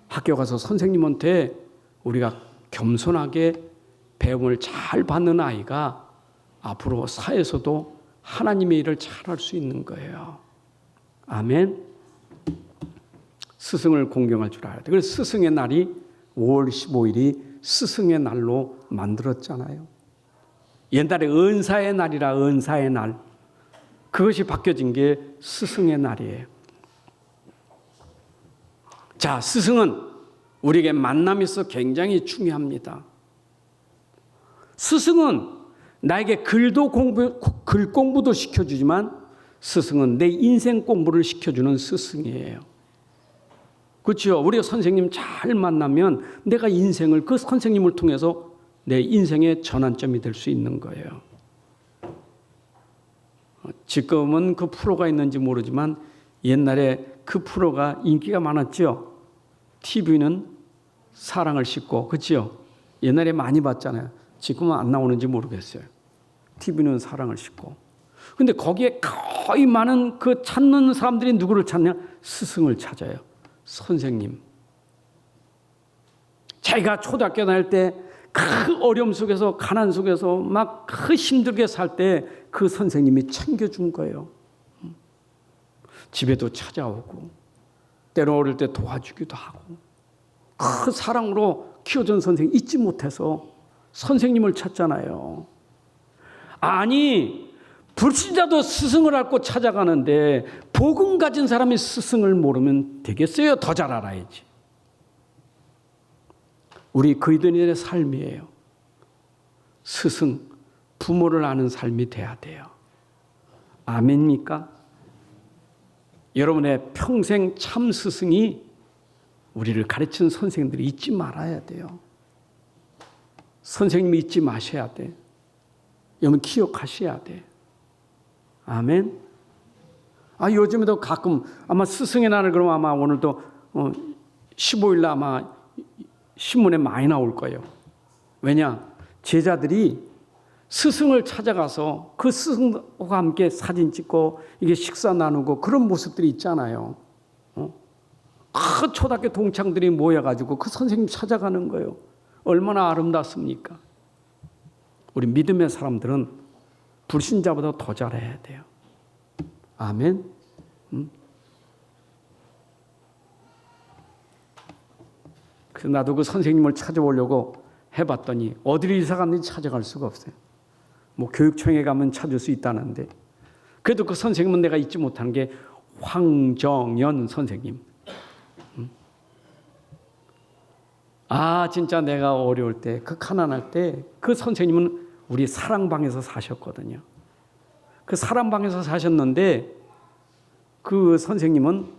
학교 가서 선생님한테 우리가 겸손하게 배움을 잘 받는 아이가 앞으로 사회에서도 하나님의 일을 잘할 수 있는 거예요. 아멘. 스승을 공경할 줄 알아야 돼. 그래서 스승의 날이 5월 15일이 스승의 날로 만들었잖아요. 옛날에 은사의 날이라, 은사의 날. 그것이 바뀌어진 게 스승의 날이에요. 자, 스승은 우리에게 만남이 있어 굉장히 중요합니다. 스승은 나에게 글 공부도 시켜주지만 스승은 내 인생 공부를 시켜주는 스승이에요. 그렇죠? 우리가 선생님 잘 만나면 내가 인생을 그 선생님을 통해서 내 인생의 전환점이 될 수 있는 거예요. 지금은 그 프로가 있는지 모르지만 옛날에 그 프로가 인기가 많았죠. TV는 사랑을 싣고, 그렇죠? 옛날에 많이 봤잖아요. 지금은 안 나오는지 모르겠어요. TV는 사랑을 싣고. 근데 거기에 거의 많은 그 찾는 사람들이 누구를 찾냐? 스승을 찾아요. 선생님. 자기가 초등학교 다닐 때 그 어려움 속에서 가난 속에서 막 그 힘들게 살 때 그 선생님이 챙겨준 거예요. 집에도 찾아오고 때로 어릴 때 도와주기도 하고 그 사랑으로 키워준 선생님 잊지 못해서 선생님을 찾잖아요. 아니 불신자도 스승을 앓고 찾아가는데 복음 가진 사람이 스승을 모르면 되겠어요? 더 잘 알아야지. 우리 그리스도인의 삶이에요. 스승, 부모를 아는 삶이 돼야 돼요. 아멘입니까? 여러분의 평생 참 스승이 우리를 가르치는 선생님들이 잊지 말아야 돼요. 선생님이 잊지 마셔야 돼. 여러분 기억하셔야 돼. 아멘. 요즘에도 가끔 아마 스승의 날을 그러면 아마 오늘도 15일 아마 신문에 많이 나올 거예요. 왜냐? 제자들이 스승을 찾아가서 그 스승과 함께 사진 찍고 이게 식사 나누고 그런 모습들이 있잖아요. 그 초등학교 동창들이 모여가지고 그 선생님 찾아가는 거예요. 얼마나 아름답습니까? 우리 믿음의 사람들은 불신자보다 더 잘해야 돼요. 아멘. 그래서 나도 그 선생님을 찾아보려고 해봤더니 어디를 이사 갔는지 찾아갈 수가 없어요. 뭐 교육청에 가면 찾을 수 있다는데 그래도 그 선생님은 내가 잊지 못하는 게 황정연 선생님. 진짜 내가 어려울 때, 그 가난할 때 그 선생님은 우리 사랑방에서 사셨거든요. 그 사랑방에서 사셨는데 그 선생님은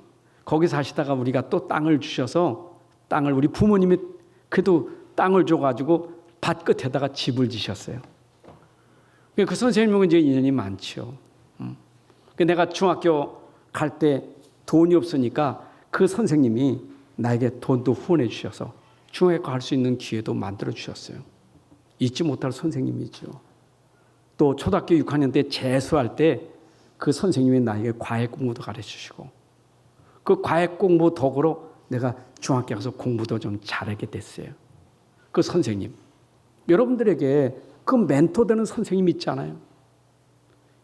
거기 사시다가 우리가 또 땅을 주셔서 땅을 우리 부모님이 그래도 땅을 줘가지고 밭 끝에다가 집을 지셨어요. 그 선생님은 이제 인연이 많죠. 내가 중학교 갈 때 돈이 없으니까 그 선생님이 나에게 돈도 후원해 주셔서 중학교 갈 수 있는 기회도 만들어 주셨어요. 잊지 못할 선생님이죠. 또 초등학교 6학년 때 재수할 때 그 선생님이 나에게 과외 공부도 가르쳐 주시고 그 과외 공부 덕으로 내가 중학교 가서 공부도 좀 잘하게 됐어요. 그 선생님. 여러분들에게 그 멘토 되는 선생님 있잖아요.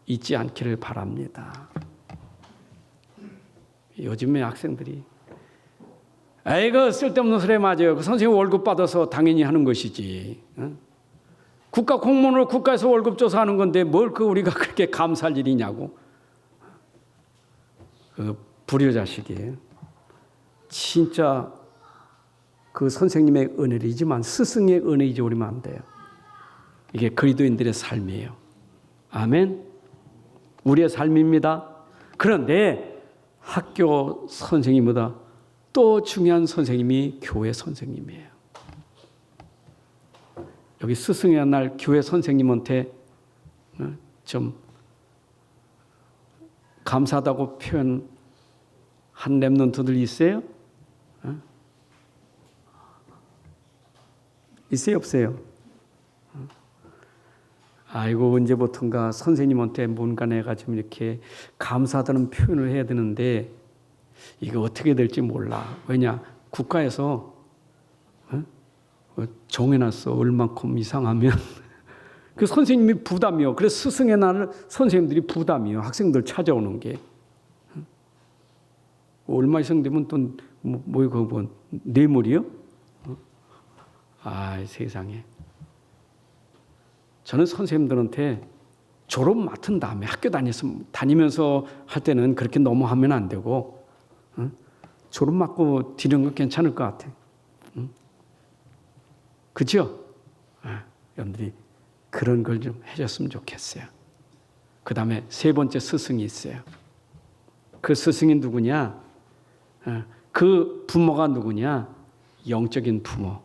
잊지 않기를 바랍니다. 요즘의 학생들이 아이고 쓸데없는 소리 맞아요. 그 선생님 월급 받아서 당연히 하는 것이지. 국가 공무원으로 국가에서 월급 줘서 하는 건데 뭘 우리가 그렇게 감사할 일이냐고. 그 불효자식이에요. 진짜 그 선생님의 은혜이지만 스승의 은혜 잊어버리면 안 돼요. 이게 그리스도인들의 삶이에요. 아멘. 우리의 삶입니다. 그런데 학교 선생님보다 또 중요한 선생님이 교회 선생님이에요. 여기 스승의 날 교회 선생님한테 좀 감사하다고 표현한 랩런트들 있어요? 있어요, 없어요? 아이고 언제부턴가 선생님한테 뭔가 내가 좀 이렇게 감사하다는 표현을 해야 되는데 이거 어떻게 될지 몰라. 왜냐? 국가에서 정해놨어. 얼만큼 이상하면 그 선생님이 부담이요. 그래서 스승의 날을 선생님들이 부담이요. 학생들 찾아오는 게 얼마 이상 되면 또 그거 뇌물이요? 세상에. 저는 선생님들한테 졸업 맡은 다음에 학교 다니면서 할 때는 그렇게 너무 하면 안 되고 졸업 맡고 드리는 건 괜찮을 것 같아. 그죠? 여러분들이 그런 걸 좀 해줬으면 좋겠어요. 그 다음에 세 번째 스승이 있어요. 그 스승이 누구냐? 그 부모가 누구냐? 영적인 부모.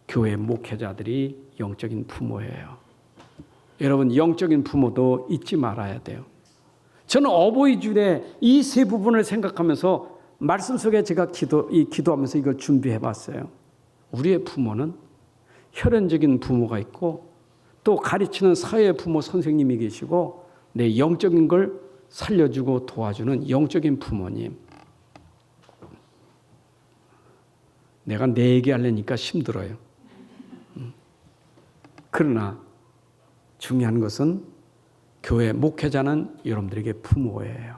교회 목회자들이 영적인 부모예요. 여러분 영적인 부모도 잊지 말아야 돼요. 저는 어버이 주일에 이 세 부분을 생각하면서 말씀 속에 제가 기도하면서 이걸 준비해 봤어요. 우리의 부모는 혈연적인 부모가 있고 또 가르치는 사회 부모 선생님이 계시고 내 영적인 걸 살려주고 도와주는 영적인 부모님. 내가 내 얘기하려니까 힘들어요. 그러나 중요한 것은 교회 목회자는 여러분들에게 부모예요.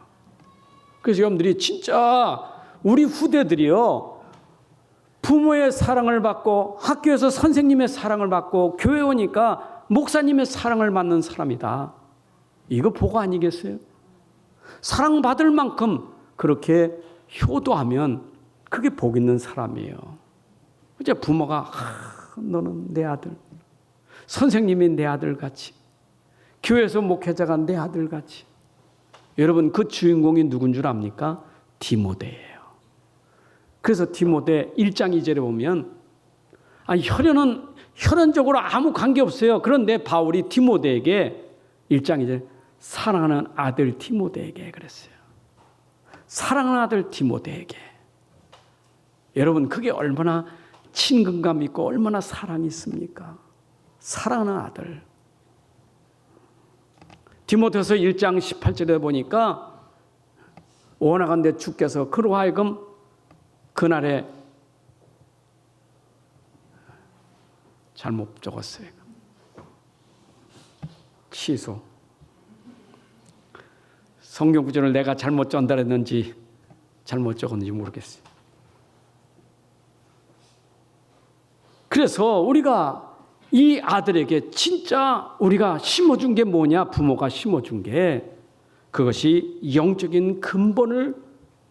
그래서 여러분들이 진짜 우리 후대들이요, 부모의 사랑을 받고 학교에서 선생님의 사랑을 받고 교회 오니까 목사님의 사랑을 받는 사람이다. 이거 복 아니겠어요? 사랑받을 만큼 그렇게 효도하면 그게 복 있는 사람이에요. 이제 부모가 너는 내 아들, 선생님이 내 아들같이, 교회에서 목회자가 내 아들같이. 여러분 그 주인공이 누군 줄 압니까? 디모데예요. 그래서 디모데 1장 2절에 보면 혈연적으로 아무 관계없어요. 그런데 바울이 디모데에게 1장 2절 사랑하는 아들 디모데에게 그랬어요. 사랑하는 아들 디모데에게. 여러분 그게 얼마나 친근감 있고 얼마나 사랑이 있습니까? 사랑하는 아들. 디모데서 1장 18절에 보니까 원하건대 주께서 그로 하여금 그날에 잘못 적었어요. 취소. 성경 구절을 내가 잘못 전달했는지 잘못 적었는지 모르겠어요. 그래서 우리가 이 아들에게 진짜 우리가 심어준 게 뭐냐? 부모가 심어준 게 그것이 영적인 근본을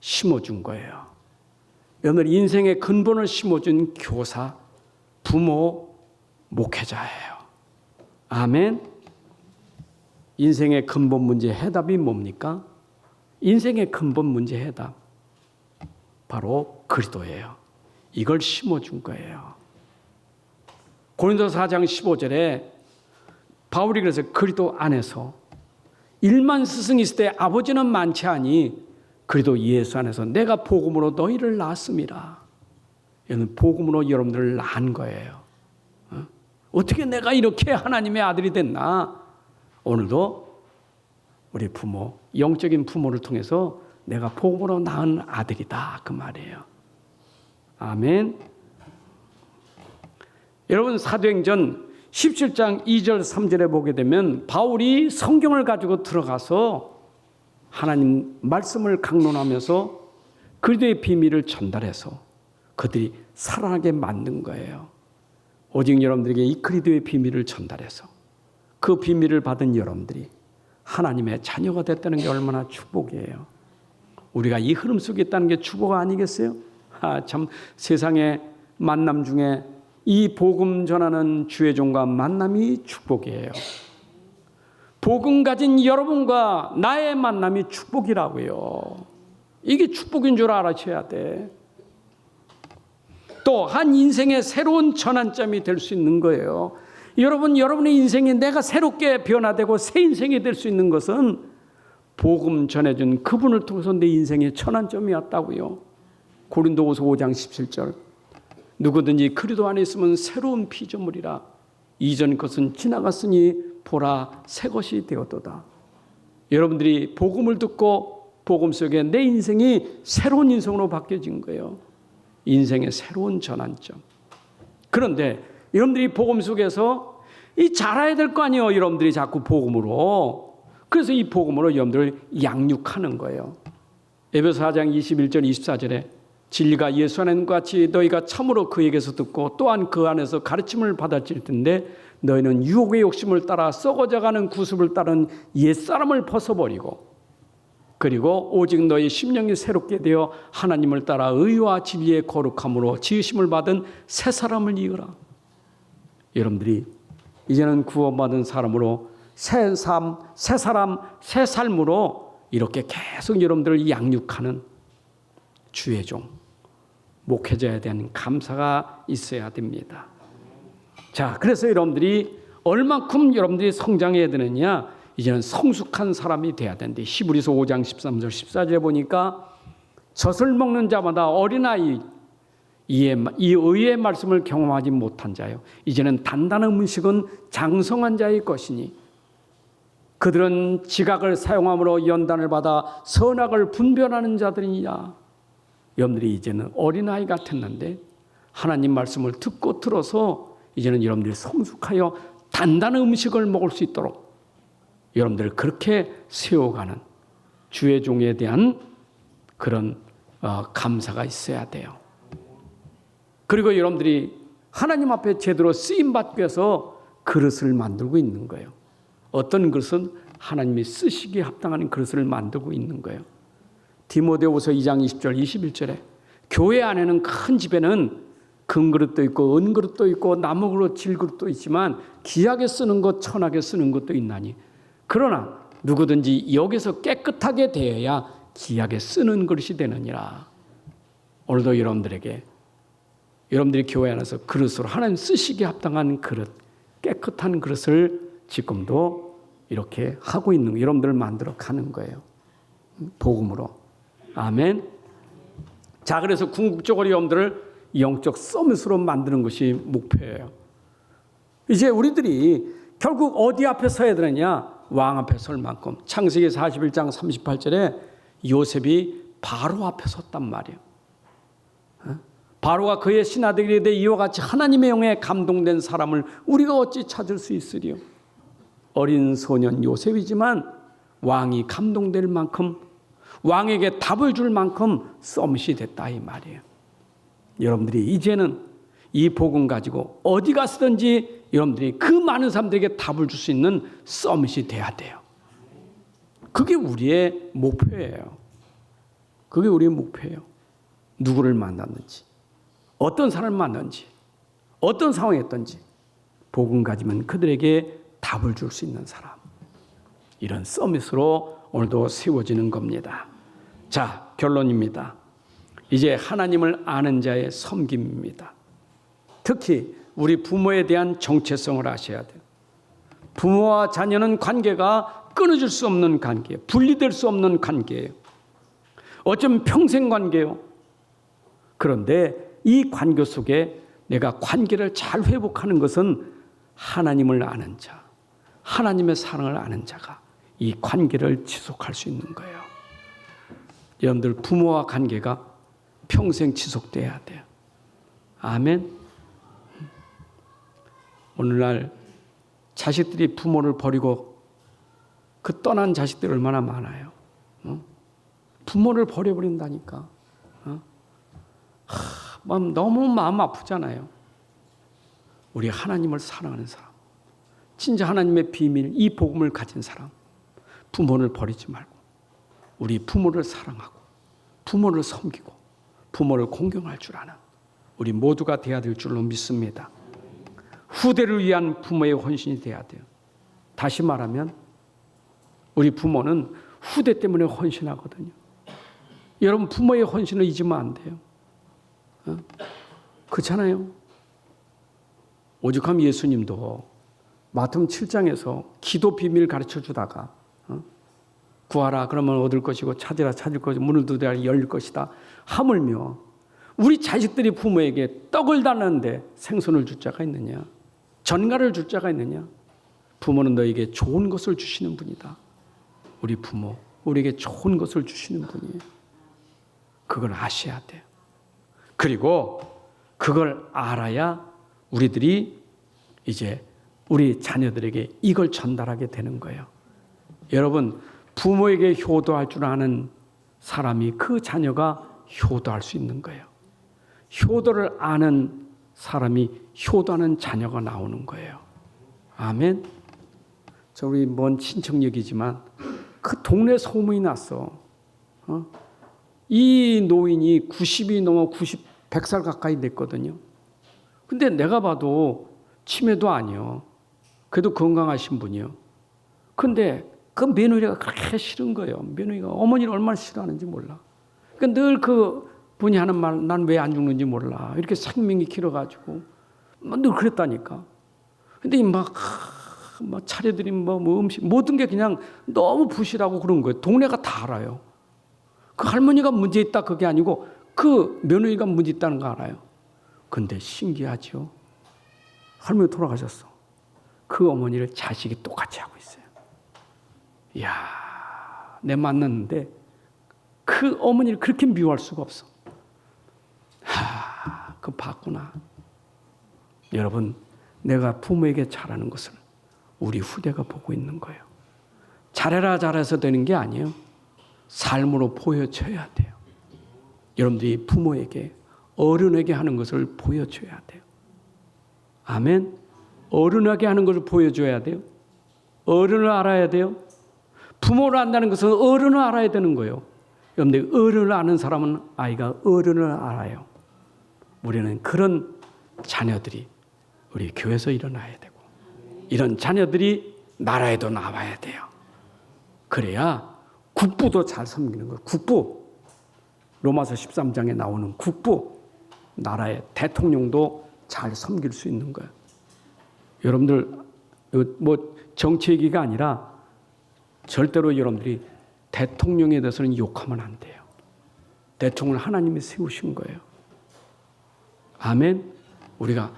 심어준 거예요. 여러분 인생의 근본을 심어준 교사, 부모, 목회자예요. 아멘. 인생의 근본 문제 해답이 뭡니까? 인생의 근본 문제 해답 바로 그리스도예요. 이걸 심어준 거예요. 고린도서 4장 15절에 바울이 그래서 그리스도 안에서 1만 스승이 있을 때 아버지는 많지 아니 그리스도 예수 안에서 내가 복음으로 너희를 낳았습니다. 이는 복음으로 여러분들을 낳은 거예요. 어떻게 내가 이렇게 하나님의 아들이 됐나? 오늘도 우리 부모, 영적인 부모를 통해서 내가 복음으로 낳은 아들이다 그 말이에요. 아멘. 여러분 사도행전 17장 2절 3절에 보게 되면 바울이 성경을 가지고 들어가서 하나님 말씀을 강론하면서 그리스도의 비밀을 전달해서 그들이 살아나게 만든 거예요. 오직 여러분들에게 이 그리스도의 비밀을 전달해서 그 비밀을 받은 여러분들이 하나님의 자녀가 됐다는 게 얼마나 축복이에요. 우리가 이 흐름 속에 있다는 게 축복 아니겠어요? 참 세상의 만남 중에 이 복음 전하는 주의 종과 만남이 축복이에요. 복음 가진 여러분과 나의 만남이 축복이라고요. 이게 축복인 줄 알아셔야 돼. 또 한 인생의 새로운 전환점이 될 수 있는 거예요. 여러분의 인생이 내가 새롭게 변화되고 새 인생이 될 수 있는 것은 복음 전해준 그분을 통해서 내 인생의 전환점이었다고요. 고린도후서 5장 17절 누구든지 그리스도 안에 있으면 새로운 피조물이라 이전 것은 지나갔으니 보라 새 것이 되었도다. 여러분들이 복음을 듣고 복음 속에 내 인생이 새로운 인생으로 바뀌어진 거예요. 인생의 새로운 전환점. 그런데 여러분들이 복음 속에서 이 자라야 될 거 아니에요. 여러분들이 자꾸 복음으로. 그래서 이 복음으로 여러분들을 양육하는 거예요. 에베소 4장 21절 24절에 진리가 예수 안에 있는 것 같이 너희가 참으로 그에게서 듣고 또한 그 안에서 가르침을 받았을 텐데 너희는 유혹의 욕심을 따라 썩어져가는 구습을 따른 옛사람을 벗어버리고 그리고 오직 너희 심령이 새롭게 되어 하나님을 따라 의와 진리의 거룩함으로 지으심을 받은 새 사람을 이으라. 여러분들이 이제는 구원받은 사람으로 새 사람, 새 삶으로 이렇게 계속 여러분들을 양육하는 주의 종, 목회자에 대한 감사가 있어야 됩니다. 자, 그래서 여러분들이 얼마큼 여러분들이 성장해야 되느냐? 이제는 성숙한 사람이 돼야 되는데 히브리서 5장 13절 14절에 보니까 젖을 먹는 자마다 어린아이 이 의의 말씀을 경험하지 못한 자요. 이제는 단단한 음식은 장성한 자의 것이니 그들은 지각을 사용함으로 연단을 받아 선악을 분별하는 자들이니라. 여러분들이 이제는 어린아이 같았는데 하나님 말씀을 듣고 들어서 이제는 여러분들이 성숙하여 단단한 음식을 먹을 수 있도록 여러분들을 그렇게 세워가는 주의 종에 대한 그런 감사가 있어야 돼요. 그리고 여러분들이 하나님 앞에 제대로 쓰임받기 위해서 그릇을 만들고 있는 거예요. 어떤 그릇은 하나님이 쓰시기에 합당한 그릇을 만들고 있는 거예요. 디모데후서 2장 20절 21절에 교회 안에는 큰 집에는 금그릇도 있고 은그릇도 있고 나무그릇 질그릇도 있지만 귀하게 쓰는 것 천하게 쓰는 것도 있나니 그러나 누구든지 여기서 깨끗하게 되어야 귀하게 쓰는 그릇이 되느니라. 오늘도 여러분들이 교회 안에서 그릇으로 하나님 쓰시기에 합당한 그릇, 깨끗한 그릇을 지금도 이렇게 하고 있는 여러분들을 만들어 가는 거예요. 복음으로. 아멘. 자, 그래서 궁극적으로 여러분들을 영적 서밋으로 만드는 것이 목표예요. 이제 우리들이 결국 어디 앞에 서야 되느냐? 왕 앞에 설 만큼. 창세기 41장 38절에 요셉이 바로 앞에 섰단 말이에요. 바로가 그의 신하들에게 대해 이와 같이 하나님의 영에 감동된 사람을 우리가 어찌 찾을 수 있으리요? 어린 소년 요셉이지만 왕이 감동될 만큼 왕에게 답을 줄 만큼 서밋이 됐다 이 말이에요. 여러분들이 이제는 이 복음 가지고 어디 가서든지 여러분들이 그 많은 사람들에게 답을 줄 수 있는 서밋이 돼야 돼요. 그게 우리의 목표예요. 그게 우리의 목표예요. 누구를 만났는지, 어떤 사람을 만났는지, 어떤 상황에 있든지 복음 가지면 그들에게 답을 줄 수 있는 사람. 이런 서밋으로 오늘도 세워지는 겁니다. 자, 결론입니다. 이제 하나님을 아는 자의 섬김입니다. 특히 우리 부모에 대한 정체성을 아셔야 돼요. 부모와 자녀는 관계가 끊어질 수 없는 관계예요. 분리될 수 없는 관계예요. 어쩌면 평생 관계예요. 그런데 이 관계 속에 내가 관계를 잘 회복하는 것은 하나님을 아는 자, 하나님의 사랑을 아는 자가 이 관계를 지속할 수 있는 거예요. 여러분들 부모와 관계가 평생 지속돼야 돼요. 아멘. 오늘날 자식들이 부모를 버리고 그 떠난 자식들이 얼마나 많아요. 부모를 버려버린다니까. 너무 마음 아프잖아요. 우리 하나님을 사랑하는 사람, 진짜 하나님의 비밀, 이 복음을 가진 사람, 부모를 버리지 말고 우리 부모를 사랑하고 부모를 섬기고 부모를 공경할 줄 아는 우리 모두가 되어야 될 줄로 믿습니다. 후대를 위한 부모의 헌신이 돼야 돼요. 다시 말하면 우리 부모는 후대 때문에 헌신하거든요. 여러분 부모의 헌신을 잊으면 안 돼요. 그렇잖아요. 오죽하면 예수님도 마태복음 7장에서 기도 비밀 가르쳐 주다가 구하라 그러면 얻을 것이고 찾으라 찾을 것이고 문을 두드리라 열릴 것이다. 하물며 우리 자식들이 부모에게 떡을 달라는데 생선을 줄 자가 있느냐? 전갈을 줄 자가 있느냐? 부모는 너에게 좋은 것을 주시는 분이다. 우리 부모, 우리에게 좋은 것을 주시는 분이에요. 그걸 아셔야 돼요. 그리고 그걸 알아야 우리들이 이제 우리 자녀들에게 이걸 전달하게 되는 거예요. 여러분, 부모에게 효도할 줄 아는 사람이 그 자녀가 효도할 수 있는 거예요. 효도를 아는 사람이 효도하는 자녀가 나오는 거예요. 아멘. 저 우리 먼 친척 얘기지만 그 동네 소문이 났어. 이 노인이 90이 넘어 100살 가까이 됐거든요. 근데 내가 봐도 치매도 아니요. 그래도 건강하신 분이요. 근데 그 며느리가 그렇게 싫은 거예요. 며느리가 어머니를 얼마나 싫어하는지 몰라. 그러니까 늘 그 분이 하는 말, 난 왜 안 죽는지 몰라. 이렇게 생명이 길어가지고 늘 그랬다니까. 근데 막 차려드린 음식 모든 게 그냥 너무 부실하고 그런 거예요. 동네가 다 알아요. 그 할머니가 문제 있다 그게 아니고 그 며느리가 문제 있다는 거 알아요. 근데 신기하죠. 할머니 돌아가셨어. 그 어머니를 자식이 똑같이 하고 있어요. 이야, 내 만났는데 그 어머니를 그렇게 미워할 수가 없어. 그 봤구나. 여러분, 내가 부모에게 잘하는 것을 우리 후대가 보고 있는 거예요. 잘해라 잘해서 되는 게 아니에요. 삶으로 보여줘야 돼요. 여러분들이 부모에게, 어른에게 하는 것을 보여줘야 돼요. 아멘. 어른에게 하는 것을 보여줘야 돼요. 어른을 알아야 돼요. 부모를 안다는 것은 어른을 알아야 되는 거예요. 여러분들, 어른을 아는 사람은 아이가 어른을 알아요. 우리는 그런 자녀들이 우리 교회에서 일어나야 되고, 이런 자녀들이 나라에도 나와야 돼요. 그래야 국부도 잘 섬기는 거예요. 국부. 로마서 13장에 나오는 국부. 나라의 대통령도 잘 섬길 수 있는 거예요. 여러분들, 뭐 정치 얘기가 아니라 절대로 여러분들이 대통령에 대해서는 욕하면 안 돼요. 대통령을 하나님이 세우신 거예요. 아멘. 우리가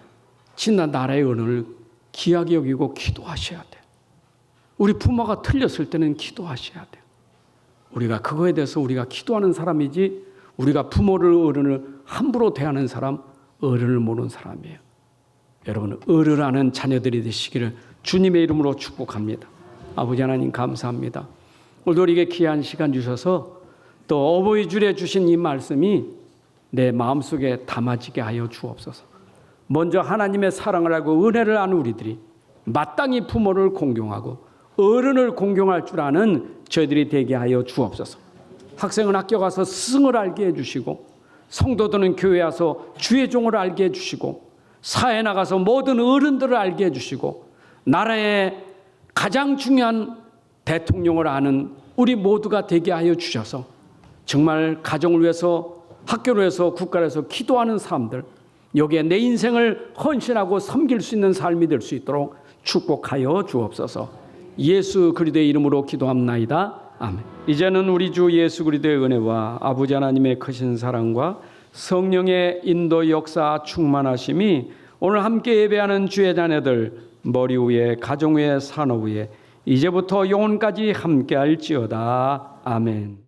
진짜 나라의 언어를 귀하게 여기고 기도하셔야 돼요. 우리 부모가 틀렸을 때는 기도하셔야 돼요. 우리가 그거에 대해서 우리가 기도하는 사람이지, 우리가 부모를, 어른을 함부로 대하는 사람, 어른을 모르는 사람이에요. 여러분, 어른을 아는 자녀들이 되시기를 주님의 이름으로 축복합니다. 아버지 하나님 감사합니다. 오늘도 우리에게 귀한 시간 주셔서 또 어버이 주일에 주신 이 말씀이 내 마음속에 담아지게 하여 주옵소서. 먼저 하나님의 사랑을 알고 은혜를 아는 우리들이 마땅히 부모를 공경하고 어른을 공경할 줄 아는 저희들이 되게 하여 주옵소서. 학생은 학교 가서 스승을 알게 해주시고, 성도들은 교회 와서 주의 종을 알게 해주시고, 사회에 나가서 모든 어른들을 알게 해주시고, 나라의 가장 중요한 대통령을 아는 우리 모두가 되게 하여 주셔서 정말 가정을 위해서, 학교를 위해서, 국가를 위해서 기도하는 사람들, 여기에 내 인생을 헌신하고 섬길 수 있는 삶이 될 수 있도록 축복하여 주옵소서. 예수 그리스도의 이름으로 기도합나이다. 아멘. 이제는 우리 주 예수 그리스도의 은혜와 아버지 하나님의 크신 사랑과 성령의 인도 역사 충만하심이 오늘 함께 예배하는 주의 자녀들 머리 위에, 가정 위에, 산업 위에 이제부터 영원까지 함께할지어다. 아멘.